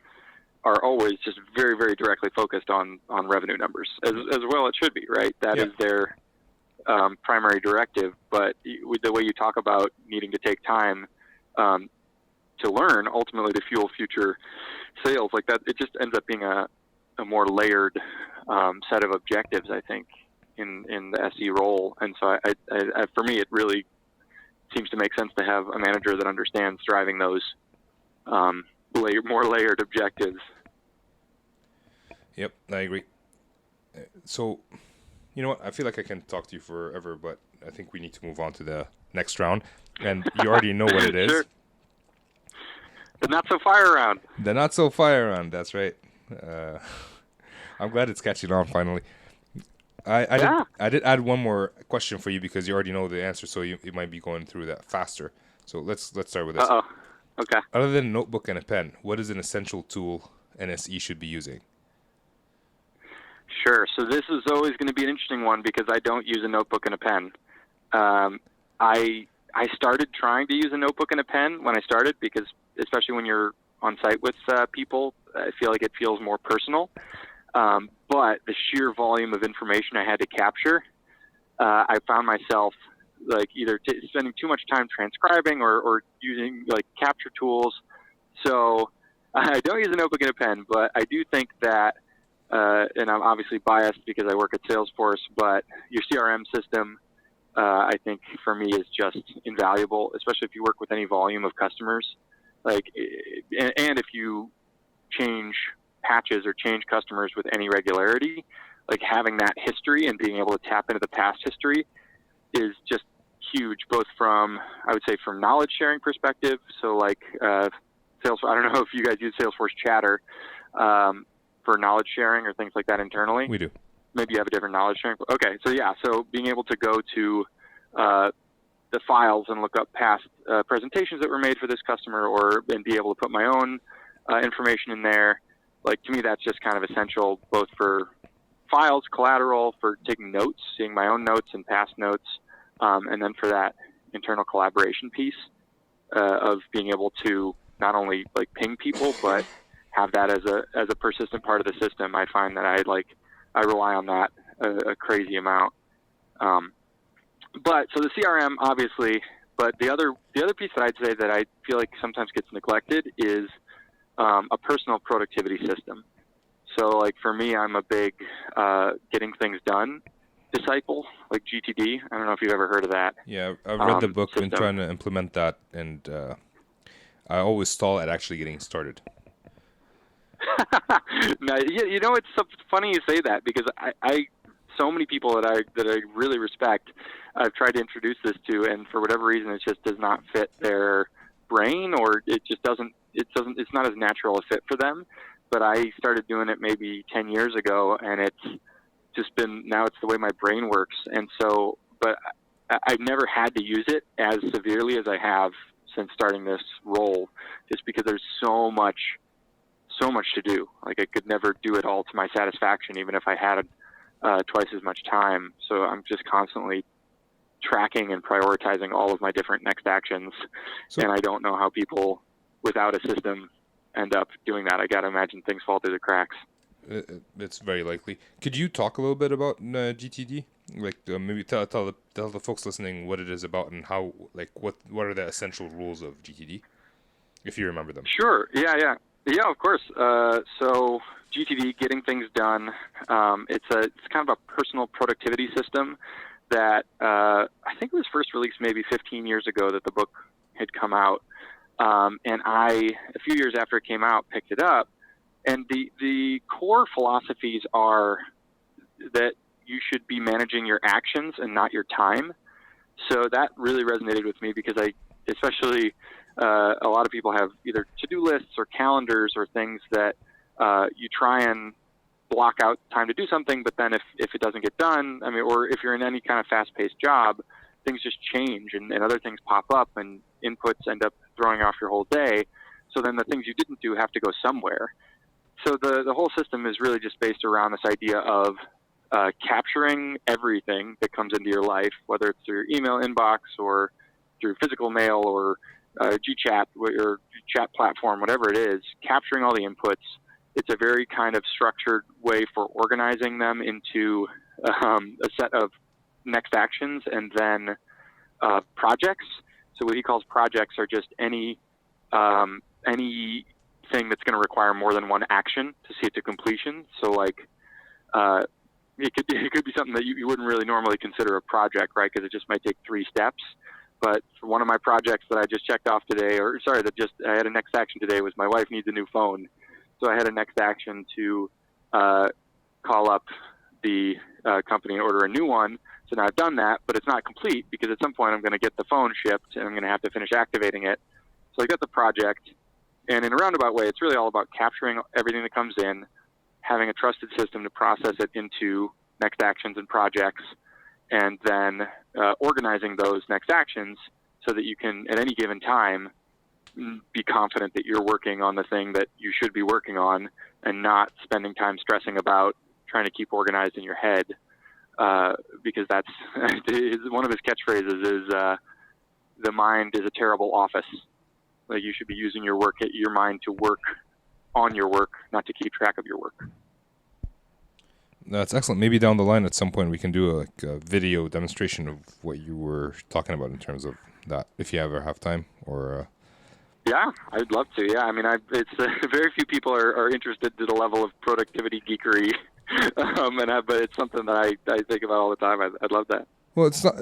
C: always just very, very directly focused on revenue numbers, as well it should be, right? That is their primary directive. But with the way you talk about needing to take time to learn, ultimately to fuel future sales, like that, it just ends up being a more layered set of objectives, I think, in the SE role. And so I for me, it really seems to make sense to have a manager that understands driving those more layered objectives.
A: Yep, I agree. So, you know what? I feel like I can talk to you forever, but I think we need to move on to the next round. And you already know what it is.
C: Sure. The not so fire round.
A: The not so fire round. That's right. I'm glad it's catching on finally. I did add one more question for you because you already know the answer, so you might be going through that faster. So let's start with this.
C: Uh-oh. Okay.
A: Other than a notebook and a pen, what is an essential tool an SE should be using?
C: Sure. So this is always going to be an interesting one because I don't use a notebook and a pen. I started trying to use a notebook and a pen when I started because, especially when you're on site with people, I feel like it feels more personal. But the sheer volume of information I had to capture, I found myself like either spending too much time transcribing or using like capture tools. So I don't use a notebook and a pen, but I do think that, and I'm obviously biased because I work at Salesforce, but your CRM system, I think for me is just invaluable, especially if you work with any volume of customers. Like, and if you change patches or change customers with any regularity, like having that history and being able to tap into the past history is just huge, both from, I would say, from knowledge sharing perspective. So like Salesforce, I don't know if you guys use Salesforce Chatter for knowledge sharing or things like that internally.
A: We do.
C: Maybe you have a different knowledge sharing. Okay, so yeah, so being able to go to the files and look up past presentations that were made for this customer, and be able to put my own information in there. Like, to me, that's just kind of essential, both for files, collateral, for taking notes, seeing my own notes and past notes, and then for that internal collaboration piece of being able to not only like ping people, but have that as a persistent part of the system. I find that I rely on that a crazy amount. But so the CRM, obviously, but the other piece that I'd say that I feel like sometimes gets neglected is a personal productivity system. So like for me, I'm a big getting things done disciple, like GTD. I don't know if you've ever heard of that.
A: Yeah, I've read the book,
C: system.
A: been trying to implement that, and I always stall at actually getting started.
C: No, it's so funny you say that, because I so many people that I really respect, I've tried to introduce this to, and for whatever reason, it just does not fit their brain, or it just doesn't. It's not as natural a fit for them. But I started doing it maybe 10 years ago, and it's just been, now it's the way my brain works. And so, but I've never had to use it as severely as I have since starting this role, just because there's so much to do. Like, I could never do it all to my satisfaction, even if I had twice as much time. So I'm just constantly tracking and prioritizing all of my different next actions. And I don't know how people without a system end up doing that. I got to imagine things fall through the cracks.
A: It's very likely. Could you talk a little bit about GTD? Like, maybe tell the folks listening what it is about, and how, like, what are the essential rules of GTD, if you remember them.
C: Sure. Yeah, of course. So GTD, getting things done. It's kind of a personal productivity system that I think it was first released maybe 15 years ago that the book had come out. And I, a few years after it came out, picked it up. And the core philosophies are that you should be managing your actions and not your time. So that really resonated with me, because especially a lot of people have either to-do lists or calendars or things that you try and block out time to do something, but then if it doesn't get done, or if you're in any kind of fast-paced job, things just change and other things pop up, and inputs end up throwing off your whole day. So then the things you didn't do have to go somewhere. So the whole system is really just based around this idea of capturing everything that comes into your life, whether it's through your email inbox or through physical mail or GChat or chat platform, whatever it is, capturing all the inputs. It's a very kind of structured way for organizing them into a set of next actions and then projects. So what he calls projects are just anything that's going to require more than one action to see it to completion. So like it could be something that you wouldn't really normally consider a project, right? Because it just might take 3 steps. But for one of my projects that I just checked off today, I had a next action today, was my wife needs a new phone. So I had a next action to call up the company and order a new one. So now I've done that, but it's not complete, because at some point I'm going to get the phone shipped and I'm going to have to finish activating it. So I got the project, and in a roundabout way, it's really all about capturing everything that comes in, having a trusted system to process it into next actions and projects, and then organizing those next actions so that you can, at any given time, be confident that you're working on the thing that you should be working on, and not spending time stressing about trying to keep organized in your head. Because that's one of his catchphrases is the mind is a terrible office. Like, you should be using your mind to work on your work, not to keep track of your work.
A: That's excellent. Maybe down the line at some point we can do a video demonstration of what you were talking about in terms of that, if you ever have time. Or
C: yeah, I'd love to. Yeah, it's very few people are interested to the level of productivity geekery. But it's something that I think about all the time. I'd love that.
A: Well, it's not.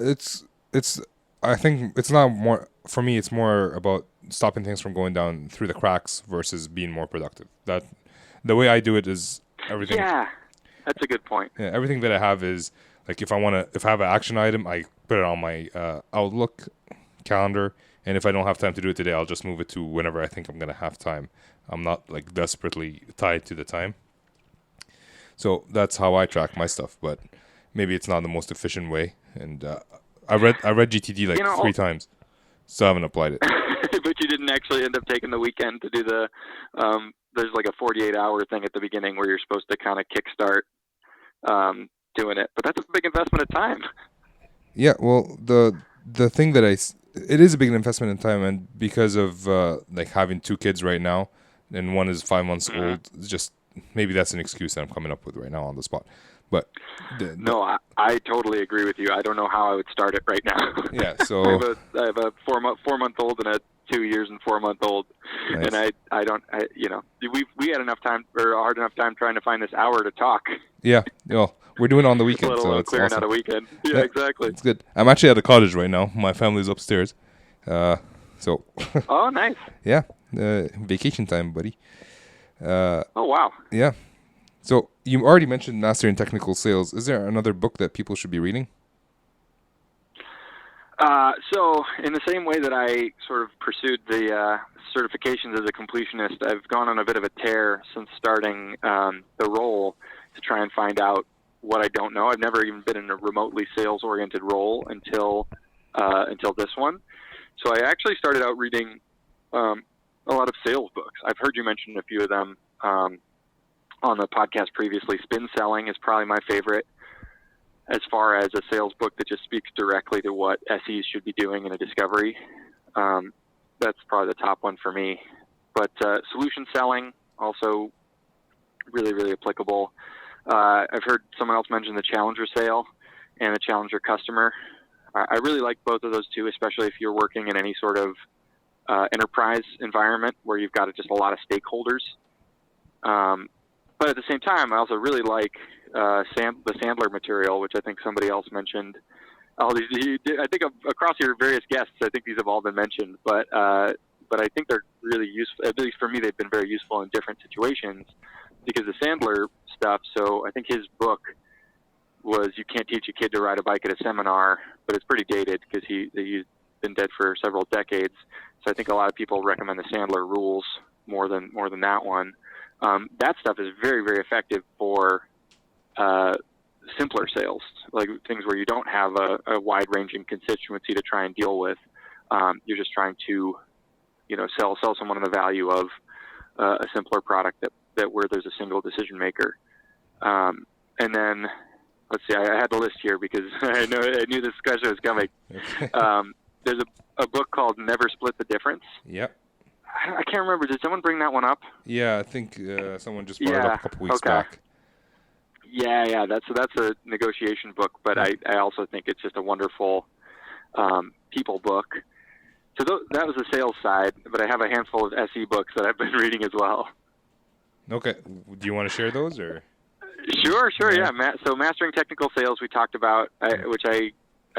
A: I think it's not more for me. It's more about stopping things from going down through the cracks versus being more productive. That the way I do it is everything.
C: Yeah, that's a good point.
A: Yeah, everything that I have is like, if I have an action item, I put it on my Outlook calendar, and if I don't have time to do it today, I'll just move it to whenever I think I'm gonna have time. I'm not like desperately tied to the time. So that's how I track my stuff, but maybe it's not the most efficient way. And I read GTD like 3 times, so I haven't applied it.
C: But you didn't actually end up taking the weekend to do the. There's like a 48-hour thing at the beginning where you're supposed to kind of kickstart doing it, but that's a big investment of time.
A: Yeah, well, the thing that it is a big investment in time, and because of like having 2 kids right now, and one is 5 months old, it's just. Maybe that's an excuse that I'm coming up with right now on the spot. But
C: no, I totally agree with you. I don't know how I would start it right now.
A: Yeah, so
C: I have a 4-month-old and a 2 years and 4-month-old, nice. And I don't we had enough time, or a hard enough time, trying to find this hour to talk.
A: Yeah, well, we're doing it on the weekend, so it's
C: clearing
A: awesome.
C: out a weekend. Yeah, exactly.
A: It's good. I'm actually at the cottage right now. My family's upstairs. So.
C: Oh, nice.
A: Yeah, vacation time, buddy.
C: Oh, wow.
A: Yeah. So you already mentioned Mastering Technical Sales. Is there another book that people should be reading?
C: So in the same way that I sort of pursued the certifications as a completionist, I've gone on a bit of a tear since starting the role to try and find out what I don't know. I've never even been in a remotely sales-oriented role until this one. So I actually started out reading a lot of sales books. I've heard you mention a few of them on the podcast previously. Spin Selling is probably my favorite, as far as a sales book that just speaks directly to what SEs should be doing in a discovery. That's probably the top one for me. But Solution Selling, also really, really applicable. I've heard someone else mention the Challenger Sale and the Challenger Customer. I really like both of those two, especially if you're working in any sort of enterprise environment where you've got just a lot of stakeholders. But at the same time, I also really like the Sandler material, which I think somebody else mentioned. I think across your various guests, I think these have all been mentioned, but I think they're really useful. At least for me, they've been very useful in different situations because the Sandler stuff. So I think his book was "You Can't Teach a Kid to Ride a Bike at a Seminar," but it's pretty dated because he's been dead for several decades. So I think a lot of people recommend the Sandler Rules more than that one. That stuff is very, very effective for simpler sales, like things where you don't have a wide-ranging constituency to try and deal with. You're just trying to, sell someone on the value of a simpler product that where there's a single decision maker. And then, let's see, I had the list here because I knew this question was coming. There's a book called Never Split the Difference.
A: Yep.
C: I can't remember. Did someone bring that one up?
A: Yeah, I think someone just brought it up a couple weeks back.
C: Yeah. That's a negotiation book, but I also think it's just a wonderful people book. So that was the sales side, but I have a handful of SE books that I've been reading as well.
A: Okay. Do you want to share those, or?
C: Sure, yeah. So Mastering Technical Sales we talked about, which I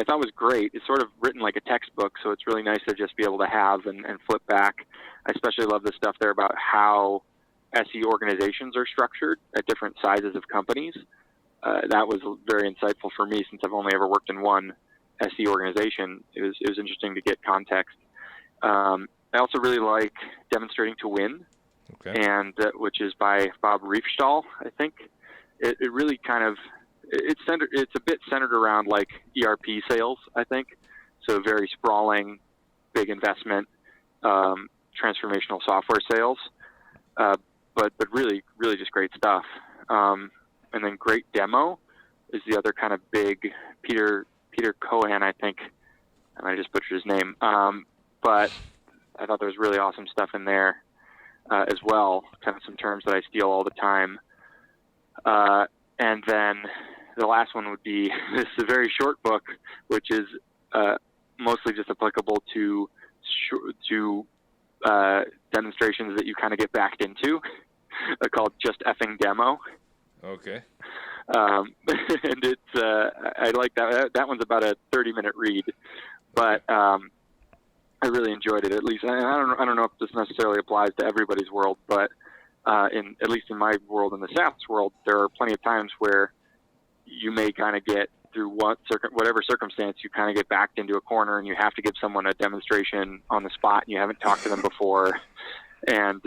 C: thought was great. It's sort of written like a textbook, so it's really nice to just be able to have and flip back. I especially love the stuff there about how SE organizations are structured at different sizes of companies. That was very insightful for me since I've only ever worked in one SE organization. It was interesting to get context. I also really like Demonstrating to Win, and which is by Bob Riefstahl, I think. It really kind of it's a bit centered around like ERP sales, I think. So very sprawling, big investment, transformational software sales, but really just great stuff. And then Great Demo is the other kind of big Peter Cohen, I think. And I just butchered his name, but I thought there was really awesome stuff in there as well. Kind of some terms that I steal all the time. And then the last one would be this is a very short book, which is mostly just applicable to demonstrations that you kind of get backed into, called Just Effing Demo.
A: Okay.
C: And it's I like that. That one's about a 30-minute read, but I really enjoyed it. At least I don't know if this necessarily applies to everybody's world, but at least in my world, in the SaaS world, there are plenty of times where you may kind of get through whatever circumstance, you kind of get backed into a corner and you have to give someone a demonstration on the spot and you haven't talked to them before. And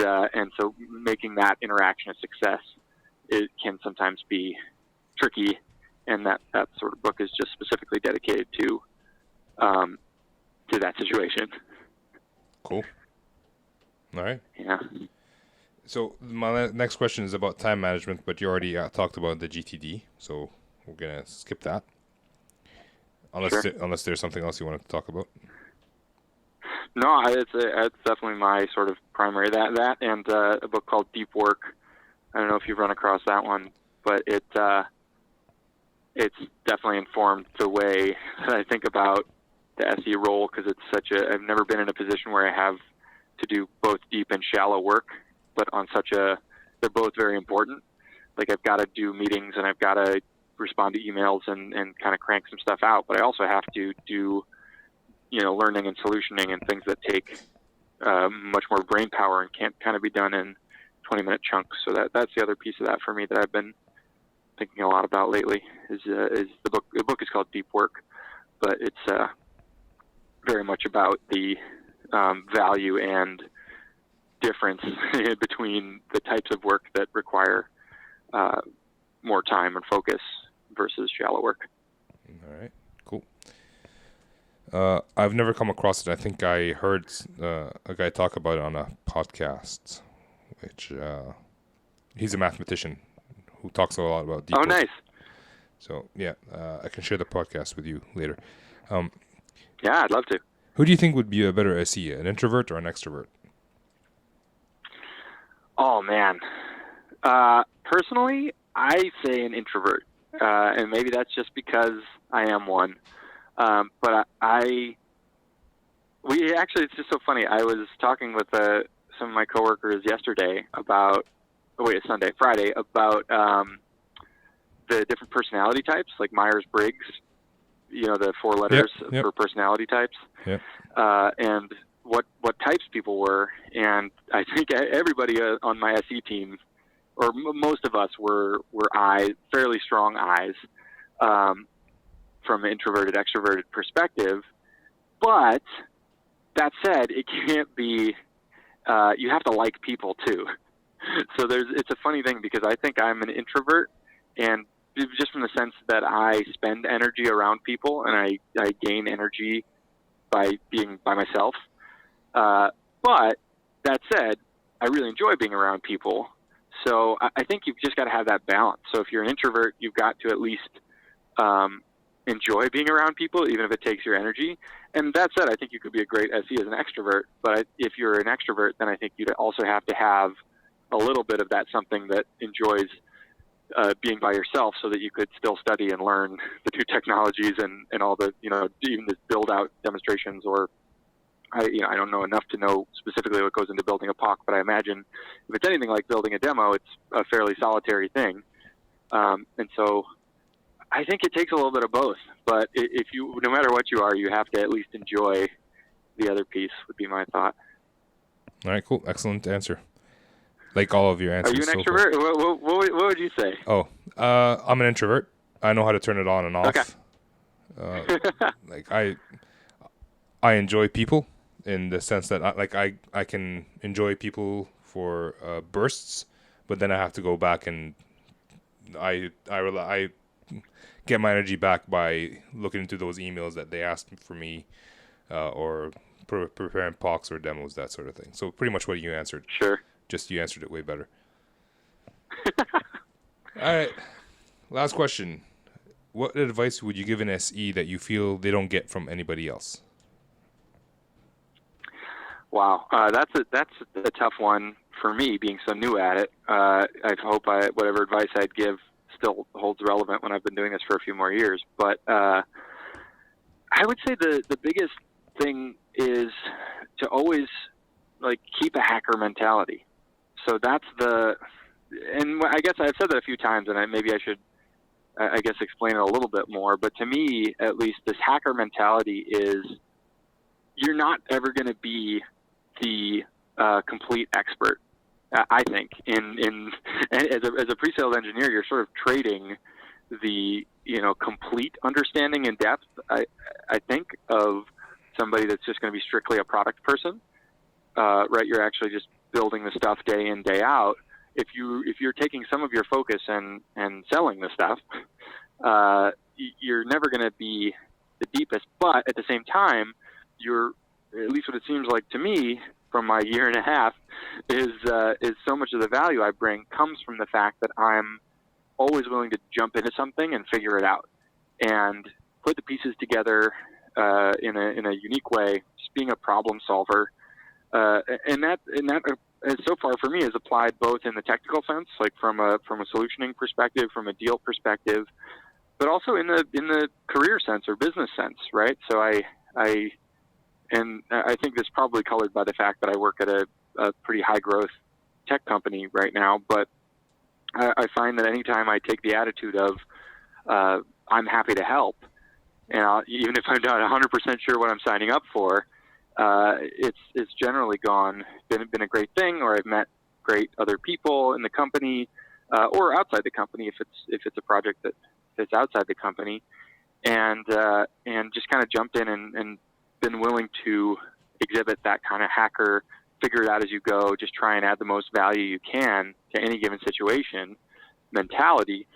C: so making that interaction a success, it can sometimes be tricky. And that sort of book is just specifically dedicated to that situation.
A: Cool. All right.
C: Yeah.
A: So my next question is about time management, but you already talked about the GTD, so we're gonna skip that. Unless there's something else you wanted to talk about.
C: No, it's definitely my sort of primary that and a book called Deep Work. I don't know if you've run across that one, but it's definitely informed the way that I think about the SE role because I've never been in a position where I have to do both deep and shallow work. But they're both very important. Like I've got to do meetings and I've got to respond to emails and kind of crank some stuff out. But I also have to do, learning and solutioning and things that take much more brain power and can't kind of be done in 20-minute chunks. So that's the other piece of that for me that I've been thinking a lot about lately. Is the book? The book is called Deep Work, but it's very much about the value and difference between the types of work that require more time and focus versus shallow work.
A: All right, cool. I've never come across it. I think I heard a guy talk about it on a podcast, which he's a mathematician who talks a lot about deep work.
C: Nice.
A: So, yeah, I can share the podcast with you later.
C: Yeah, I'd love to.
A: Who do you think would be a better SE, an introvert or an extrovert?
C: Oh, man. Personally, I say an introvert. And maybe that's just because I am one. But it's just so funny. I was talking with some of my coworkers yesterday Friday, about the different personality types, like Myers-Briggs, the 4 letters for personality types, and what types people were. And I think everybody on my SE team, or most of us, were fairly strong I's, from an introverted, extroverted perspective. But that said, it can't be, you have to like people too. So it's a funny thing, because I think I'm an introvert, and just from the sense that I spend energy around people and I gain energy by being by myself. But that said, I really enjoy being around people. So I think you've just got to have that balance. So if you're an introvert, you've got to at least enjoy being around people, even if it takes your energy. And that said, I think you could be a great SE as an extrovert. But if you're an extrovert, then I think you'd also have to have a little bit of that something that enjoys being by yourself, so that you could still study and learn the new technologies and all the, even the build out demonstrations. Or I don't know enough to know specifically what goes into building a POC, but I imagine if it's anything like building a demo, it's a fairly solitary thing. And so I think it takes a little bit of both, but no matter what you are, you have to at least enjoy the other piece, would be my thought.
A: All right, cool. Excellent answer. Like all of your answers.
C: Are you an extrovert? What would you say?
A: Oh, I'm an introvert. I know how to turn it on and off.
C: Okay.
A: I enjoy people in the sense that I can enjoy people for bursts, but then I have to go back and I get my energy back by looking into those emails that they asked for me, or preparing POCs or demos, that sort of thing. So pretty much what you answered.
C: Sure.
A: Just you answered it way better. All right. Last question. What advice would you give an SE that you feel they don't get from anybody else?
C: Wow, that's a tough one for me, being so new at it. I hope whatever advice I'd give still holds relevant when I've been doing this for a few more years. But I would say the biggest thing is to always keep a hacker mentality. So that's and I guess I've said that a few times, and maybe I should, explain it a little bit more. But to me, at least, this hacker mentality is, you're not ever going to be the complete expert. I think as a pre-sales engineer, you're sort of trading the complete understanding and depth, I think, of somebody that's just going to be strictly a product person. Right, you're actually just building the stuff day in, day out. If you're taking some of your focus and selling the stuff, you're never going to be the deepest. But at the same time, you're, at least what it seems like to me from my year and a half, is so much of the value I bring comes from the fact that I'm always willing to jump into something and figure it out and put the pieces together in a unique way, just being a problem solver. And that so far for me has applied both in the technical sense, like from a solutioning perspective, from a deal perspective, but also in the career sense or business sense, right? So I think this is probably colored by the fact that I work at a pretty high growth tech company right now, but I find that anytime I take the attitude of I'm happy to help, and even if I'm not 100% sure what I'm signing up for, it's generally been a great thing, or I've met great other people in the company, or outside the company if it's a project that fits outside the company, and just kind of jumped in and been willing to exhibit that kind of hacker, figure it out as you go, just try and add the most value you can to any given situation mentality.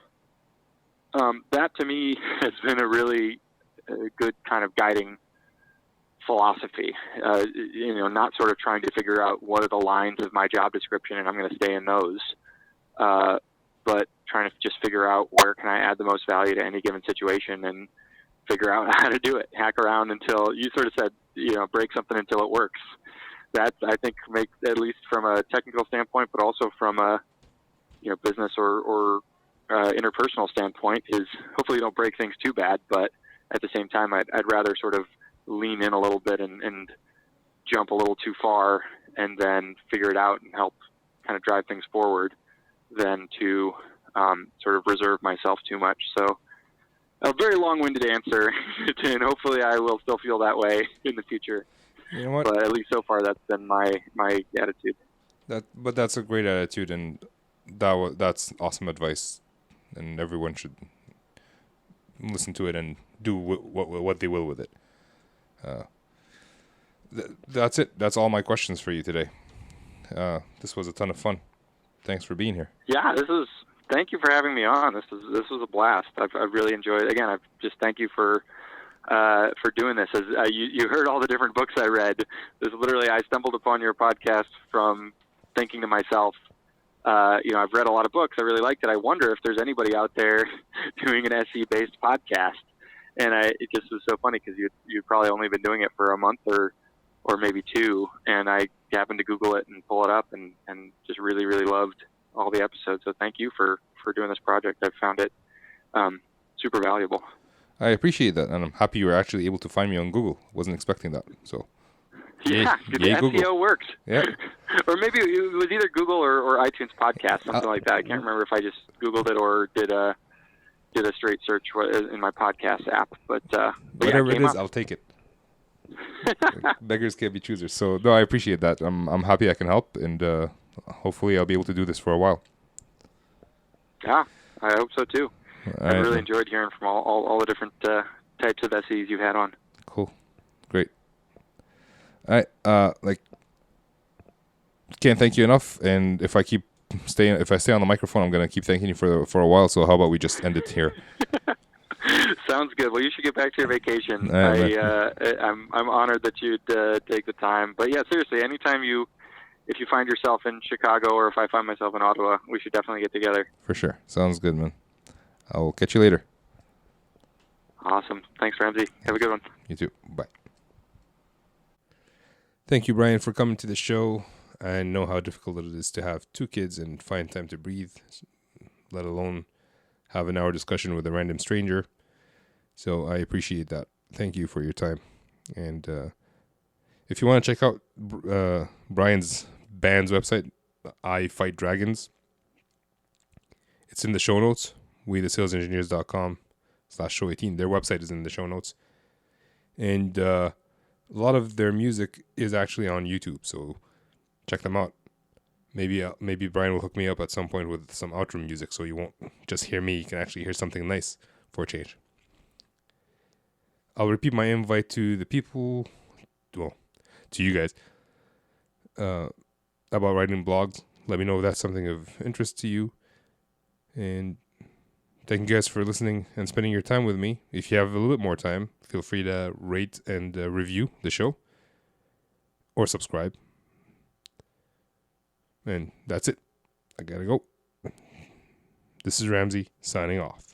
C: That to me has been a really good kind of guiding philosophy. Not sort of trying to figure out what are the lines of my job description and I'm going to stay in those, but trying to just figure out where can I add the most value to any given situation and figure out how to do it. Hack around until, you sort of said, break something until it works. That, I think, makes, at least from a technical standpoint, but also from a business or interpersonal standpoint, is hopefully you don't break things too bad, but at the same time, I'd rather sort of lean in a little bit and jump a little too far and then figure it out and help kind of drive things forward than to sort of reserve myself too much. So a very long-winded answer, and hopefully I will still feel that way in the future.
A: You know what?
C: But at least so far, that's been my attitude.
A: But that's a great attitude, and that's awesome advice, and everyone should listen to it and do what they will with it. That's it. That's all my questions for you today. This was a ton of fun. Thanks for being here.
C: Yeah, thank you for having me on. This was a blast. I've really enjoyed it. Again, thank you for doing this. As you heard all the different books I read. This literally, I stumbled upon your podcast from thinking to myself, I've read a lot of books. I really liked it. I wonder if there's anybody out there doing an SE-based podcast. And it just was so funny because you'd probably only been doing it for a month or maybe two, and I happened to Google it and pull it up and just really, really loved all the episodes. So thank you for doing this project. I've found it super valuable.
A: I appreciate that, and I'm happy you were actually able to find me on Google. Wasn't expecting that, so.
C: Yeah, the SEO works.
A: Yeah.
C: Or maybe it was either Google or iTunes podcast, something like that. I can't remember if I just Googled it or did a straight search in my podcast app. But
A: whatever
C: it
A: is,
C: up.
A: I'll take it. Beggars can't be choosers. So no, I appreciate that. I'm happy I can help, and hopefully I'll be able to do this for a while.
C: Yeah, I hope so too. I really
A: right.
C: enjoyed hearing from all the different types of SEs you've had on.
A: Cool, great. I can't thank you enough, and if I stay on the microphone, I'm gonna keep thanking you for a while. So how about we just end it here?
C: Sounds good. Well, you should get back to your vacation. I'm honored that you'd take the time. But yeah, seriously, anytime if you find yourself in Chicago or if I find myself in Ottawa, we should definitely get together.
A: For sure. Sounds good, man. I will catch you later.
C: Awesome. Thanks, Ramsey. Have a good one.
A: You too. Bye. Thank you, Brian, for coming to the show. I know how difficult it is to have two kids and find time to breathe, let alone have an hour discussion with a random stranger. So I appreciate that. Thank you for your time. And if you want to check out Brian's band's website, I Fight Dragons, it's in the show notes. WeTheSalesEngineers.com/show18. Their website is in the show notes. And a lot of their music is actually on YouTube, so check them out. Maybe Brian will hook me up at some point with some outro music, so you won't just hear me. You can actually hear something nice for a change. I'll repeat my invite to the people, to you guys, about writing blogs. Let me know if that's something of interest to you. And thank you guys for listening and spending your time with me. If you have a little bit more time, feel free to rate and review the show or subscribe. And that's it. I gotta go. This is Ramsey signing off.